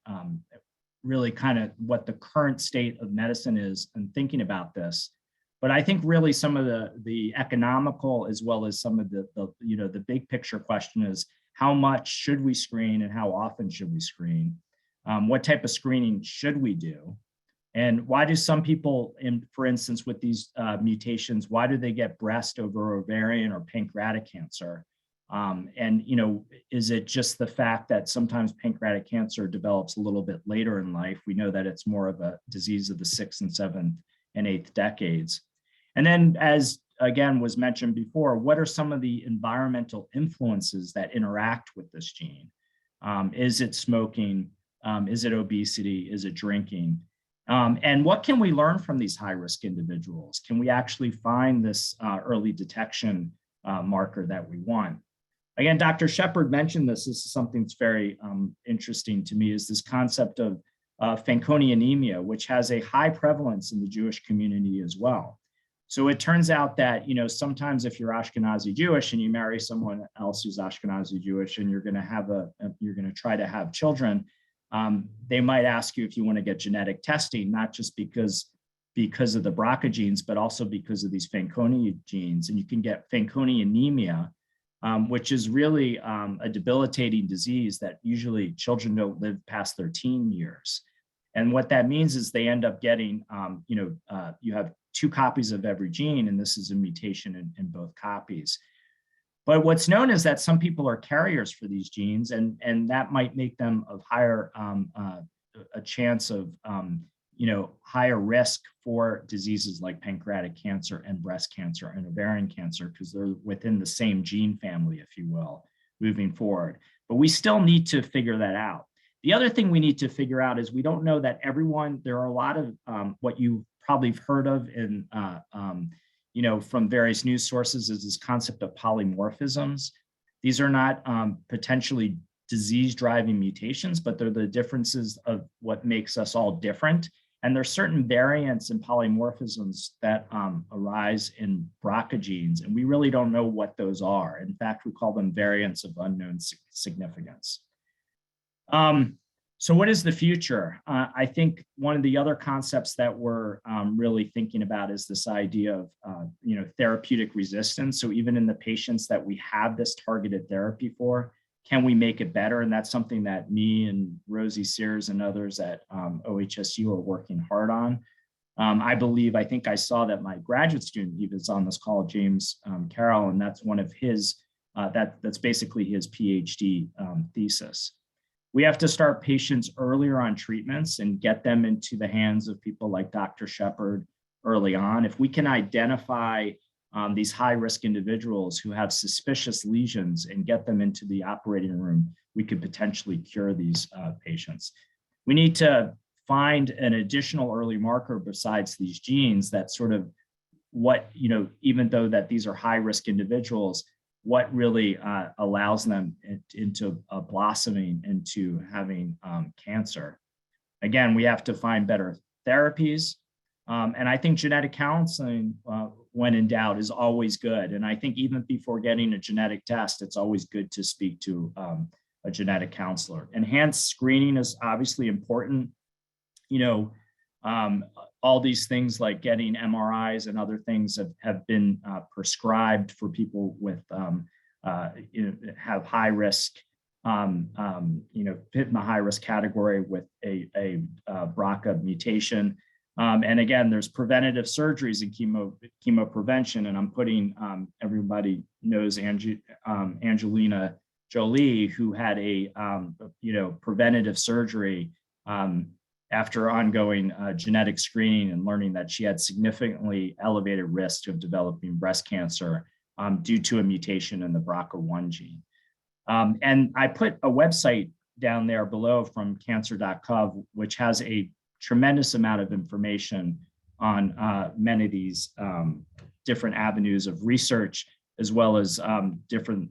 really kind of what the current state of medicine is and thinking about this. But I think really some of the economical as well as some of the big picture question is how much should we screen and how often should we screen? What type of screening should we do? And why do some people, for instance, with these mutations, why do they get breast over ovarian or pancreatic cancer? And, is it just the fact that sometimes pancreatic cancer develops a little bit later in life? We know that it's more of a disease of the 6th and 7th and 8th decades. And then, as again was mentioned before, what are some of the environmental influences that interact with this gene? Is it smoking? Is it obesity? Is it drinking? And what can we learn from these high-risk individuals? Can we actually find this early detection marker that we want? Again, Dr. Shepard mentioned this. This is something that's very interesting to me, is this concept of Fanconi anemia, which has a high prevalence in the Jewish community as well. So it turns out that, sometimes if you're Ashkenazi Jewish and you marry someone else who's Ashkenazi Jewish and you're going to try to have children, they might ask you if you want to get genetic testing, not just because of the BRCA genes, but also because of these Fanconi genes. And you can get Fanconi anemia, which is really a debilitating disease that usually children don't live past their teen years. And what that means is they end up getting, you have 2 copies of every gene, and this is a mutation in both copies. But what's known is that some people are carriers for these genes, and that might make them of higher a chance of higher risk for diseases like pancreatic cancer and breast cancer and ovarian cancer, because they're within the same gene family, if you will, moving forward. But we still need to figure that out. The other thing we need to figure out is we don't know that everyone, there are a lot of what you probably have heard of in from various news sources, is this concept of polymorphisms. These are not potentially disease-driving mutations, but they're the differences of what makes us all different. And there's certain variants and polymorphisms that arise in BRCA genes, and we really don't know what those are. In fact, we call them variants of unknown significance. So what is the future? I think one of the other concepts that we're really thinking about is this idea of therapeutic resistance. So even in the patients that we have this targeted therapy for, can we make it better? And that's something that me and Rosie Sears and others at OHSU are working hard on. I think I saw that my graduate student, he was on this call, James Carroll, and that's one of his, that's basically his PhD thesis. We have to start patients earlier on treatments and get them into the hands of people like Dr. Shepard early on. If we can identify these high-risk individuals who have suspicious lesions and get them into the operating room, we could potentially cure these patients. We need to find an additional early marker besides these genes that sort of even though that these are high-risk individuals, what really allows them into blossoming into having cancer. Again, we have to find better therapies. And I think genetic counseling, when in doubt, is always good. And I think even before getting a genetic test, it's always good to speak to a genetic counselor. Enhanced screening is obviously important. All these things like getting MRIs and other things have been prescribed for people with have high risk, fit in the high risk category with a BRCA mutation. And again, there's preventative surgeries and chemo prevention. And I'm putting, everybody knows Angelina Jolie, who had a preventative surgery after ongoing genetic screening and learning that she had significantly elevated risk of developing breast cancer due to a mutation in the BRCA1 gene. And I put a website down there below from cancer.gov, which has a tremendous amount of information on many of these different avenues of research, as well as different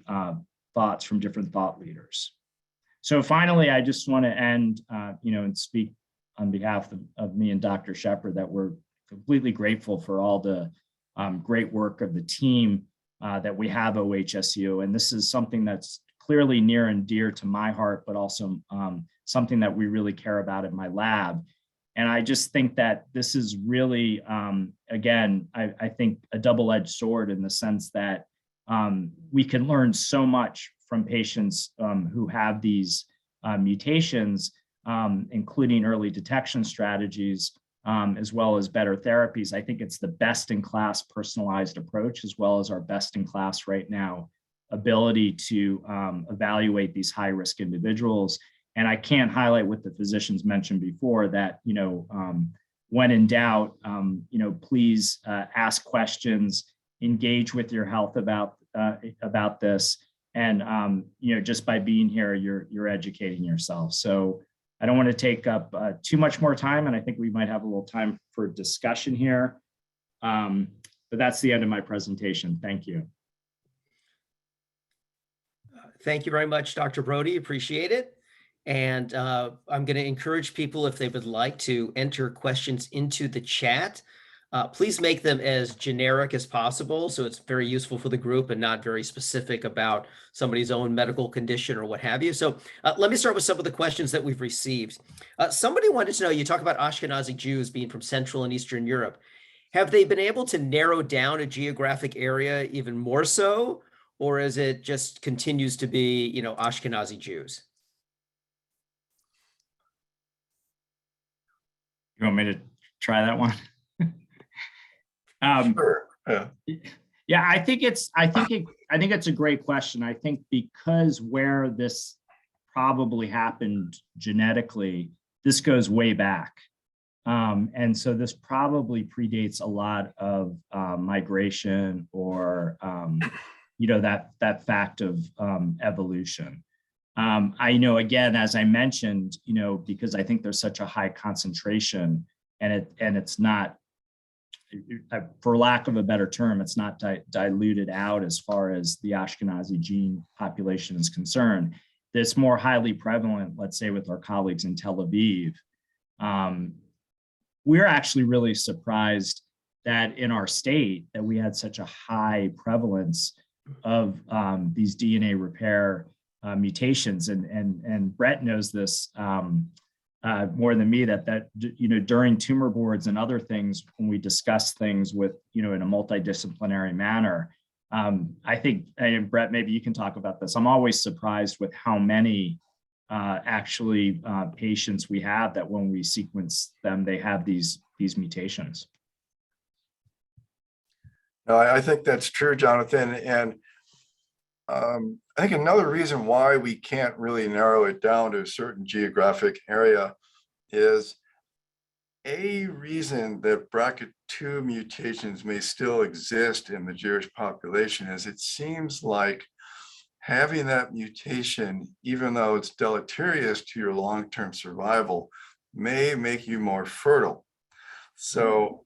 thoughts from different thought leaders. So finally, I just want to end, and speak on behalf of me and Dr. Shepard that we're completely grateful for all the great work of the team that we have at OHSU. And this is something that's clearly near and dear to my heart, but also something that we really care about in my lab. And I just think that this is really, again, I think a double-edged sword in the sense that we can learn so much from patients who have these mutations, including early detection strategies, as well as better therapies. I think it's the best-in-class personalized approach, as well as our best-in-class right now ability to evaluate these high-risk individuals. And I can't highlight what the physicians mentioned before, that, when in doubt, please ask questions, engage with your health about this. And, just by being here, you're educating yourself. So I don't want to take up too much more time, and I think we might have a little time for discussion here. But that's the end of my presentation. Thank you. Thank you very much, Dr. Brody. Appreciate it. And I'm going to encourage people, if they would like, to enter questions into the chat. Please make them as generic as possible, so it's very useful for the group and not very specific about somebody's own medical condition or what have you. So let me start with some of the questions that we've received. Somebody wanted to know, you talk about Ashkenazi Jews being from Central and Eastern Europe. Have they been able to narrow down a geographic area even more so, or is it just continues to be, Ashkenazi Jews? You want me to try that one? Sure. Yeah, I think it's a great question. I think because where this probably happened genetically, this goes way back. And so this probably predates a lot of migration or, that fact of evolution. I know, again, as I mentioned, because I think there's such a high concentration, and it's not, for lack of a better term, it's not diluted out as far as the Ashkenazi gene population is concerned. It's more highly prevalent, let's say, with our colleagues in Tel Aviv. We're actually really surprised that in our state that we had such a high prevalence of these DNA repair mutations, and Brett knows this more than me, that during tumor boards and other things, when we discuss things with in a multidisciplinary manner, I think, and Brett, maybe you can talk about this. I'm always surprised with how many patients we have that when we sequence them, they have these mutations. No, I think that's true, Jonathan. And I think another reason why we can't really narrow it down to a certain geographic area is a reason that BRCA2 mutations may still exist in the Jewish population is it seems like having that mutation, even though it's deleterious to your long-term survival, may make you more fertile. So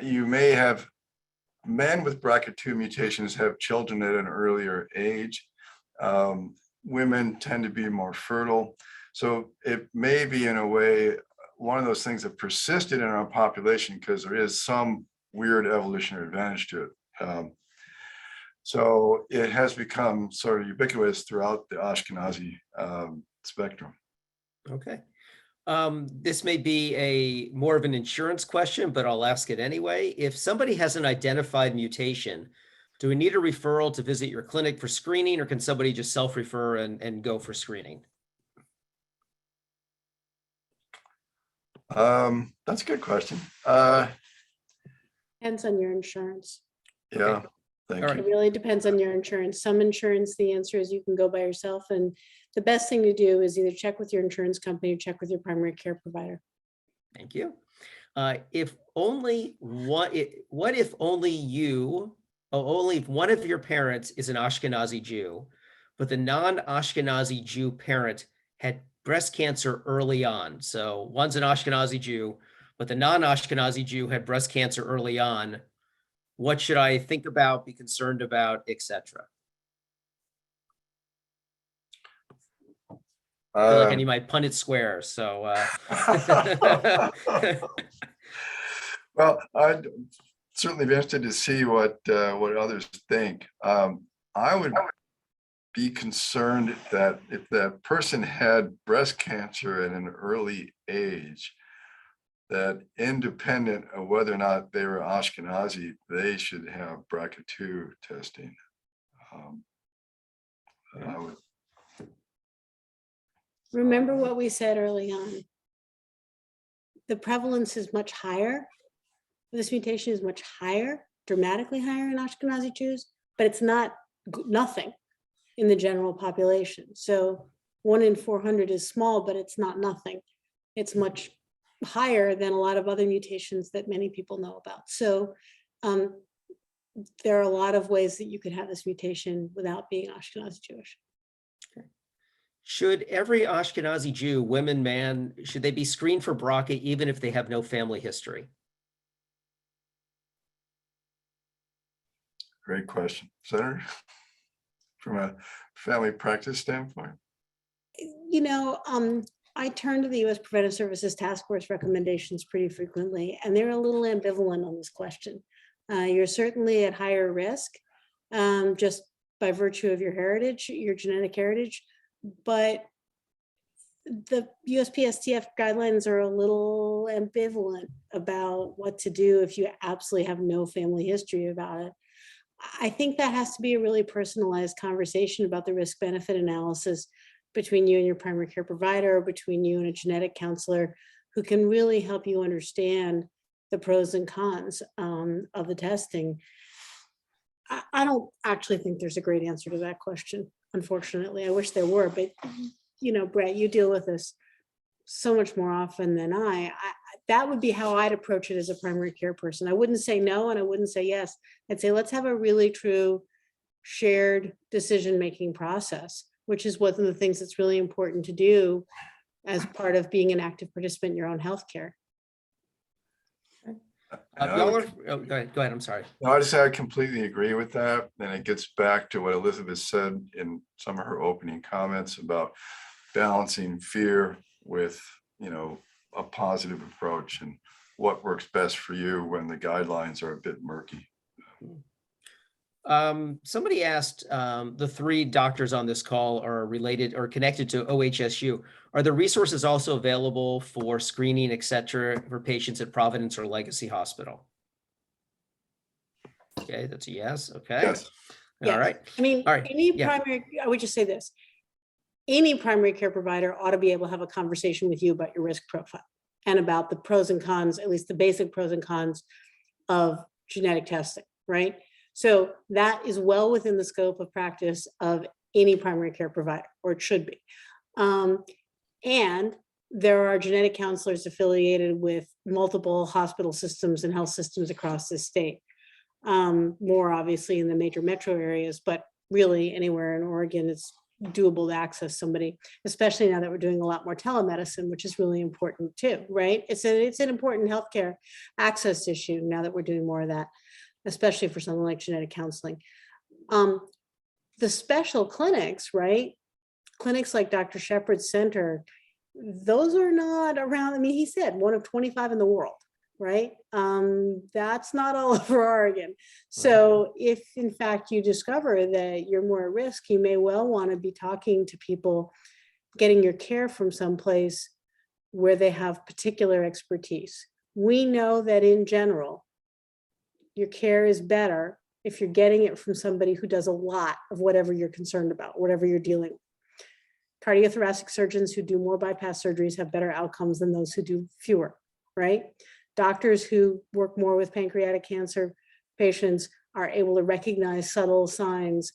you may have men with BRCA2 mutations have children at an earlier age. Women tend to be more fertile. So it may be, in a way, one of those things that persisted in our population because there is some weird evolutionary advantage to it. So it has become sort of ubiquitous throughout the Ashkenazi spectrum. Okay. This may be more of an insurance question, but I'll ask it anyway. If somebody has an identified mutation, do we need a referral to visit your clinic for screening, or can somebody just self-refer and go for screening? That's a good question. Depends on your insurance. Yeah, Okay. thank All you. right. It really depends on your insurance. Some insurance, the answer is you can go by yourself. And the best thing to do is either check with your insurance company or check with your primary care provider. Thank you. What if only if one of your parents is an Ashkenazi Jew, but the non-Ashkenazi Jew parent had breast cancer early on? So one's an Ashkenazi Jew, but the non-Ashkenazi Jew had breast cancer early on. What should I think about, be concerned about, etc.? I feel like I need my Punnett square. So, well, I'd certainly be interested to see what others think. I would be concerned that if that person had breast cancer at an early age, that independent of whether or not they were Ashkenazi, they should have BRCA2 testing. I would. Remember what we said early on. the prevalence is much higher. This mutation is much higher, dramatically higher in Ashkenazi Jews, but it's not nothing in the general population. So 1 in 400 is small, but it's not nothing. It's much higher than a lot of other mutations that many people know about. So there are a lot of ways that you could have this mutation without being Ashkenazi Jewish. Should every Ashkenazi Jew, women, man, should they be screened for BRCA even if they have no family history? Great question, Senator. From a family practice standpoint. You know, I turn to the U.S. Preventive Services Task Force recommendations pretty frequently, and they're a little ambivalent on this question. You're certainly at higher risk just by virtue of your heritage, your genetic heritage, but the USPSTF guidelines are a little ambivalent about what to do if you absolutely have no family history about it. I think that has to be a really personalized conversation about the risk-benefit analysis between you and your primary care provider, or between you and a genetic counselor who can really help you understand the pros and cons of the testing. I don't actually think there's a great answer to that question, unfortunately. I wish there were, but you know, Brett, you deal with this so much more often than I. That would be how I'd approach it as a primary care person. I wouldn't say no, and I wouldn't say yes. I'd say, let's have a really true shared decision-making process, which is one of the things that's really important to do as part of being an active participant in your own healthcare. Go ahead, I'm sorry. No, I just say I completely agree with that. And it gets back to what Elizabeth said in some of her opening comments about balancing fear with, you know, a positive approach and what works best for you when the guidelines are a bit murky. Somebody asked, the 3 doctors on this call are related or connected to OHSU. Are the resources also available for screening, et cetera, for patients at Providence or Legacy Hospital? Okay, that's a yes. Okay. Yes. All right. I mean, All right. any Yeah. I would just say this. Any primary care provider ought to be able to have a conversation with you about your risk profile and about the pros and cons, at least the basic pros and cons of genetic testing, right? So that is well within the scope of practice of any primary care provider, or it should be. And there are genetic counselors affiliated with multiple hospital systems and health systems across the state. More obviously in the major metro areas, but really anywhere in Oregon, it's doable to access somebody, especially now that we're doing a lot more telemedicine, which is really important too, right? It's an important healthcare access issue now that we're doing more of that, especially for something like genetic counseling. The special clinics, right? Clinics like Dr. Shepard's Center, those are not around. I mean, he said 1 of 25 in the world, right? That's not all over Oregon. So if in fact you discover that you're more at risk, you may well want to be talking to people, getting your care from someplace where they have particular expertise. We know that in general, your care is better if you're getting it from somebody who does a lot of whatever you're concerned about, whatever you're dealing with. Cardiothoracic surgeons who do more bypass surgeries have better outcomes than those who do fewer, right? Doctors who work more with pancreatic cancer patients are able to recognize subtle signs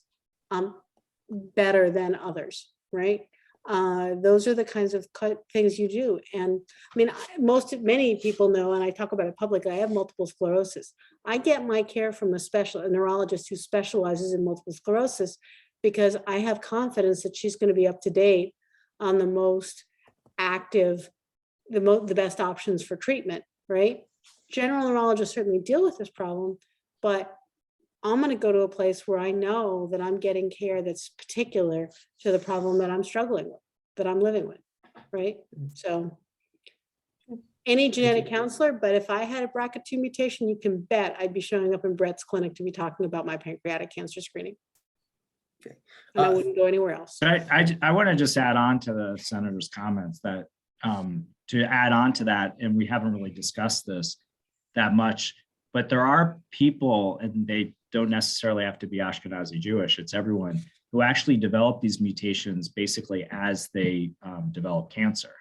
better than others, right? Those are the kinds of things you do. And I mean, many people know, and I talk about it publicly, I have multiple sclerosis. I get my care from a neurologist who specializes in multiple sclerosis because I have confidence that she's going to be up to date on the most active, the best options for treatment, right? General neurologists certainly deal with this problem, but I'm going to go to a place where I know that I'm getting care that's particular to the problem that I'm struggling with, that I'm living with, right? So any genetic counselor, but if I had a BRCA2 mutation, you can bet I'd be showing up in Brett's clinic to be talking about my pancreatic cancer screening. Okay. And I wouldn't go anywhere else. I want to just add on to the senator's comments that to add on to that, and we haven't really discussed this that much, but there are people, and they don't necessarily have to be Ashkenazi Jewish, it's everyone, who actually develop these mutations basically as they develop cancer.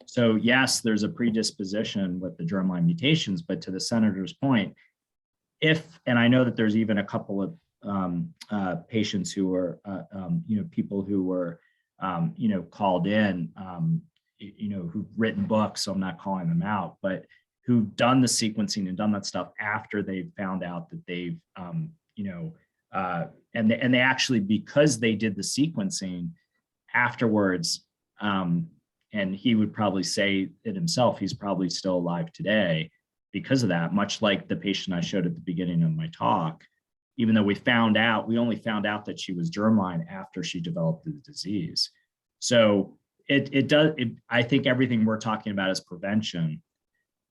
So yes, there's a predisposition with the germline mutations, but to the senator's point, and I know that there's even a couple of patients who were, people who were, called in, who've written books, so I'm not calling them out, but who've done the sequencing and done that stuff after they've found out that they've, and they actually, because they did the sequencing afterwards, and he would probably say it himself, he's probably still alive today because of that, much like the patient I showed at the beginning of my talk, even though we only found out that she was germline after she developed the disease. So I think everything we're talking about is prevention.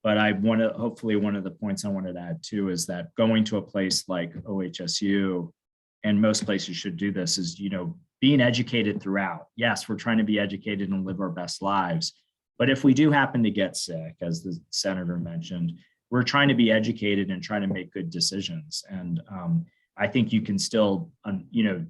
But hopefully one of the points I wanted to add too is that going to a place like OHSU, and most places should do this, is, being educated throughout. Yes, we're trying to be educated and live our best lives. But if we do happen to get sick, as the senator mentioned, we're trying to be educated and trying to make good decisions. And I think you can still,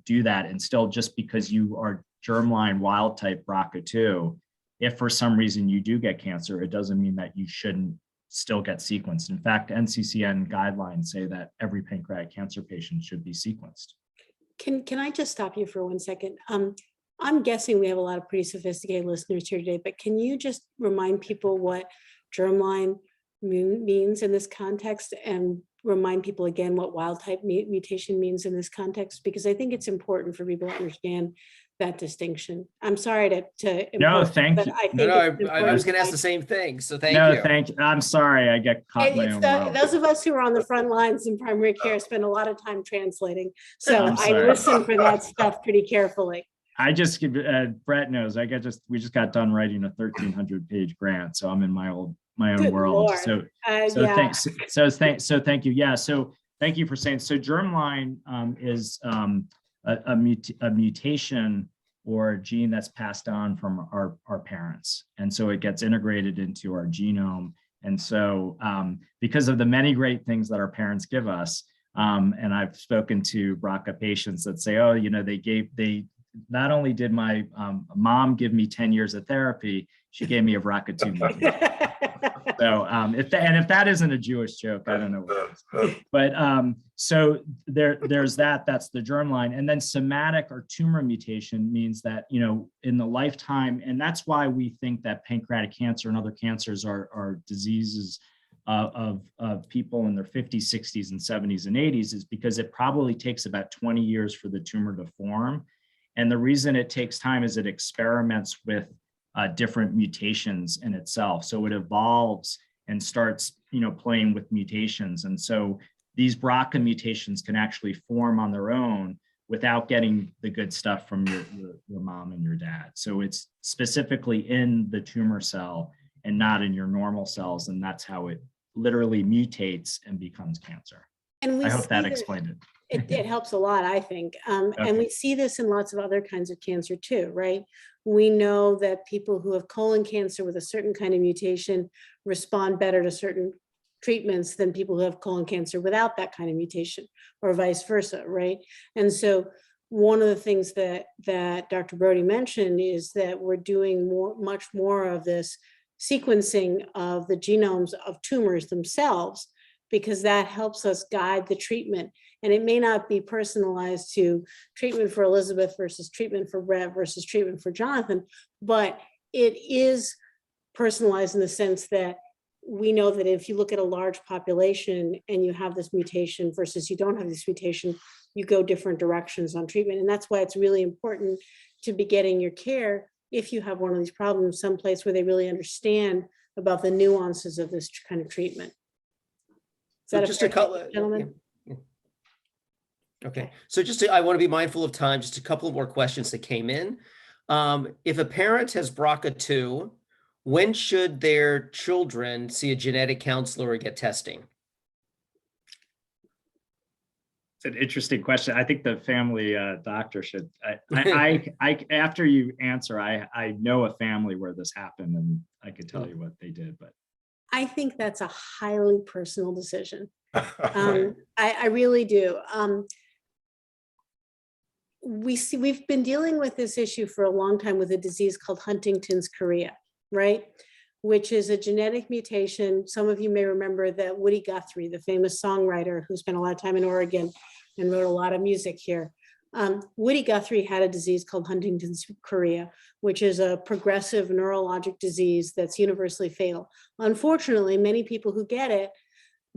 do that. And still, just because you are germline wild type BRCA2, if for some reason you do get cancer, it doesn't mean that you shouldn't still get sequenced. In fact, NCCN guidelines say that every pancreatic cancer patient should be sequenced. Can I just stop you for 1 second? I'm guessing we have a lot of pretty sophisticated listeners here today, but can you just remind people what germline means in this context, and remind people again what wild type mutation means in this context? Because I think it's important for people to understand that distinction. I'm sorry to No, thank you. I was going to ask the same thing. So thank you. Thank you. I'm sorry, I get caught in my own world. Those of us who are on the front lines in primary care spend a lot of time translating. So I listen for that stuff pretty carefully. I just, Brett knows, we just got done writing a 1,300-page grant. So I'm in my own Good world. Lord. Yeah. Thank you. Yeah. So thank you for saying, so germline is a mutation or a gene that's passed on from our parents. And so it gets integrated into our genome. And so because of the many great things that our parents give us, and I've spoken to BRCA patients that say, oh, they not only did my mom give me 10 years of therapy, she gave me a BRCA2 mutation. So if that isn't a Jewish joke, I don't know what is. But so there's that's the germline. And then somatic or tumor mutation means that, in the lifetime, and that's why we think that pancreatic cancer and other cancers are diseases of people in their 50s, 60s, and 70s and 80s, is because it probably takes about 20 years for the tumor to form. And the reason it takes time is it experiments with different mutations in itself. So it evolves and starts, playing with mutations. And so these BRCA mutations can actually form on their own without getting the good stuff from your mom and your dad. So it's specifically in the tumor cell and not in your normal cells. And that's how it literally mutates and becomes cancer. And I hope that explained it. It helps a lot, I think. Okay. And we see this in lots of other kinds of cancer too, right? We know that people who have colon cancer with a certain kind of mutation respond better to certain treatments than people who have colon cancer without that kind of mutation, or vice versa, right? And so one of the things that Dr. Brody mentioned is that we're doing much more of this sequencing of the genomes of tumors themselves, because that helps us guide the treatment. And it may not be personalized to treatment for Elizabeth versus treatment for Brett versus treatment for Jonathan, but it is personalized in the sense that we know that if you look at a large population and you have this mutation versus you don't have this mutation, you go different directions on treatment. And that's why it's really important to be getting your care if you have one of these problems someplace where they really understand about the nuances of this kind of treatment. So just a couple, gentlemen. Yeah. Okay, so I want to be mindful of time. Just a couple more questions that came in. If a parent has BRCA2, when should their children see a genetic counselor or get testing? It's an interesting question. I think the family doctor should. After you answer, I know a family where this happened, and I could tell you what they did. But I think that's a highly personal decision. I really do. We've been dealing with this issue for a long time with a disease called Huntington's chorea, right? which is a genetic mutation. Some of you may remember that Woody Guthrie, the famous songwriter who spent a lot of time in Oregon and wrote a lot of music here. Woody Guthrie had a disease called Huntington's chorea, which is a progressive neurologic disease that's universally fatal. Unfortunately, many people who get it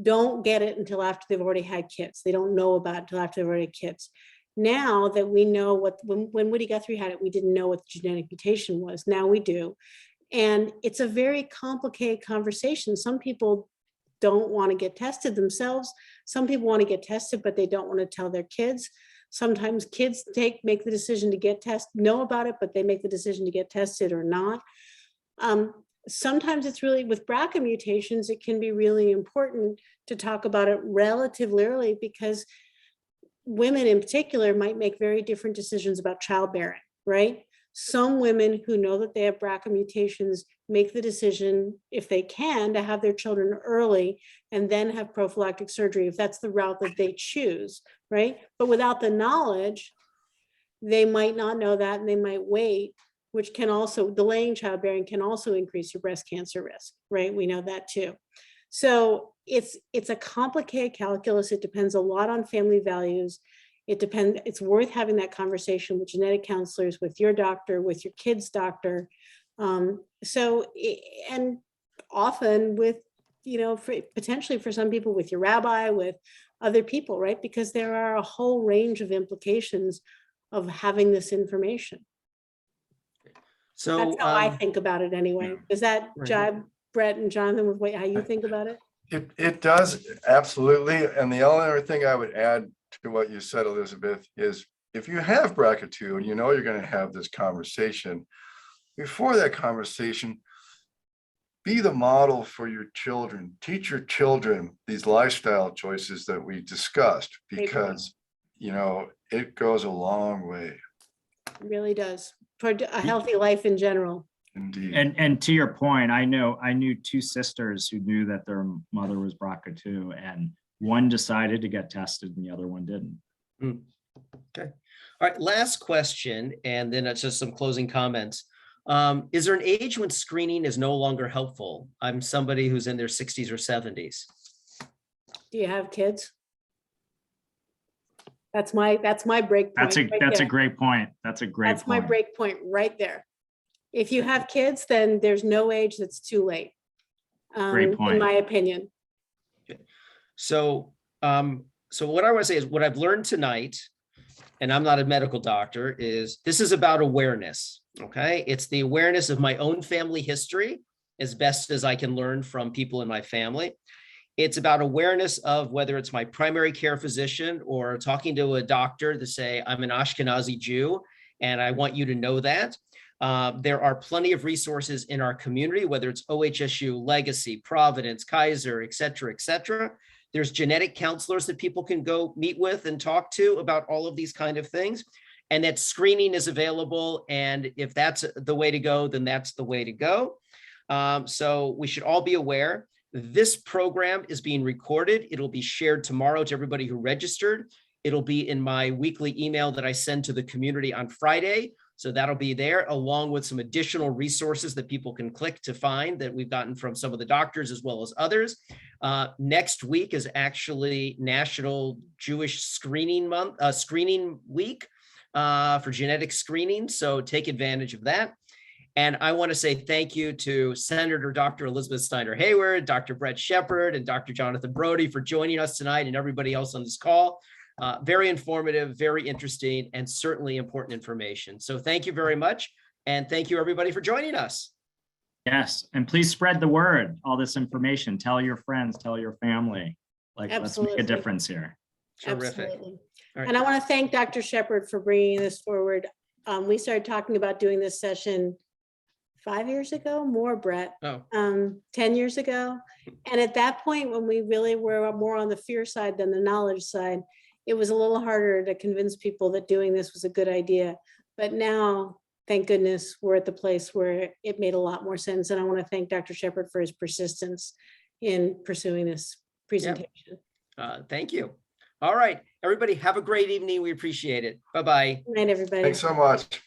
don't get it until after they've already had kids. They don't know about it until after they've already had kids. Now that we know when Woody Guthrie had it, we didn't know what the genetic mutation was. Now we do. And it's a very complicated conversation. Some people don't want to get tested themselves. Some people want to get tested, but they don't want to tell their kids. Sometimes kids make the decision to get tested, know about it, but they make the decision to get tested or not. Sometimes it's really, with BRCA mutations, it can be really important to talk about it relatively early, because women in particular might make very different decisions about childbearing, right? Some women who know that they have BRCA mutations make the decision, if they can, to have their children early and then have prophylactic surgery, if that's the route that they choose, right? But without the knowledge, they might not know that and they might wait, which can also, delaying childbearing can also increase your breast cancer risk, right? We know that too. So it's a complicated calculus. It depends a lot on family values. It's worth having that conversation with genetic counselors, with your doctor, with your kid's doctor. And often with, potentially for some people with your rabbi, with other people, right? Because there are a whole range of implications of having this information. So that's how I think about it anyway. Does that right. jibe, Brett and Jonathan, with how you think about it? It does, absolutely. And the only other thing I would add to what you said, Elizabeth, is if you have BRCA2 and you know you're going to have this conversation, before that conversation, be the model for your children. Teach your children these lifestyle choices that we discussed, because, it goes a long way. It really does, toward a healthy life in general. Indeed. And to your point, I knew two sisters who knew that their mother was BRCA2, and one decided to get tested and the other one didn't. Okay. All right. Last question, and then it's just some closing comments. Is there an age when screening is no longer helpful? I'm somebody who's in their 60s or 70s. Do you have kids? That's my break point. That's a great point. That's my break point right there. If you have kids, then there's no age that's too late. Great point. In my opinion. Okay. So what I want to say is what I've learned tonight, and I'm not a medical doctor, is this is about awareness. Okay. It's the awareness of my own family history as best as I can learn from people in my family. It's about awareness of whether it's my primary care physician or talking to a doctor to say, I'm an Ashkenazi Jew, and I want you to know that. There are plenty of resources in our community, whether it's OHSU, Legacy, Providence, Kaiser, et cetera. There's genetic counselors that people can go meet with and talk to about all of these kind of things. And that screening is available. And if that's the way to go, then that's the way to go. So we should all be aware. This program is being recorded. It'll be shared tomorrow to everybody who registered. It'll be in my weekly email that I send to the community on Friday. So that'll be there, along with some additional resources that people can click to find that we've gotten from some of the doctors as well as others. Next week is actually National Jewish Screening Month, Screening Week for genetic screening. So take advantage of that. And I want to say thank you to Senator Dr. Elizabeth Steiner Hayward, Dr. Brett Shepard, and Dr. Jonathan Brody for joining us tonight, and everybody else on this call. Very informative, very interesting, and certainly important information. So thank you very much. And thank you everybody for joining us. Yes. And please spread the word, all this information. Tell your friends, tell your family. Let's make a difference here. Terrific. Absolutely. Right. And I want to thank Dr. Shepard for bringing this forward. We started talking about doing this session 5 years ago, more, Brett, 10 years ago. And at that point, when we really were more on the fear side than the knowledge side, it was a little harder to convince people that doing this was a good idea. But now, thank goodness, we're at the place where it made a lot more sense. And I want to thank Dr. Shepard for his persistence in pursuing this presentation. Yep. Thank you. All right, everybody, have a great evening. We appreciate it. Bye-bye. Good night, everybody. Thanks so much.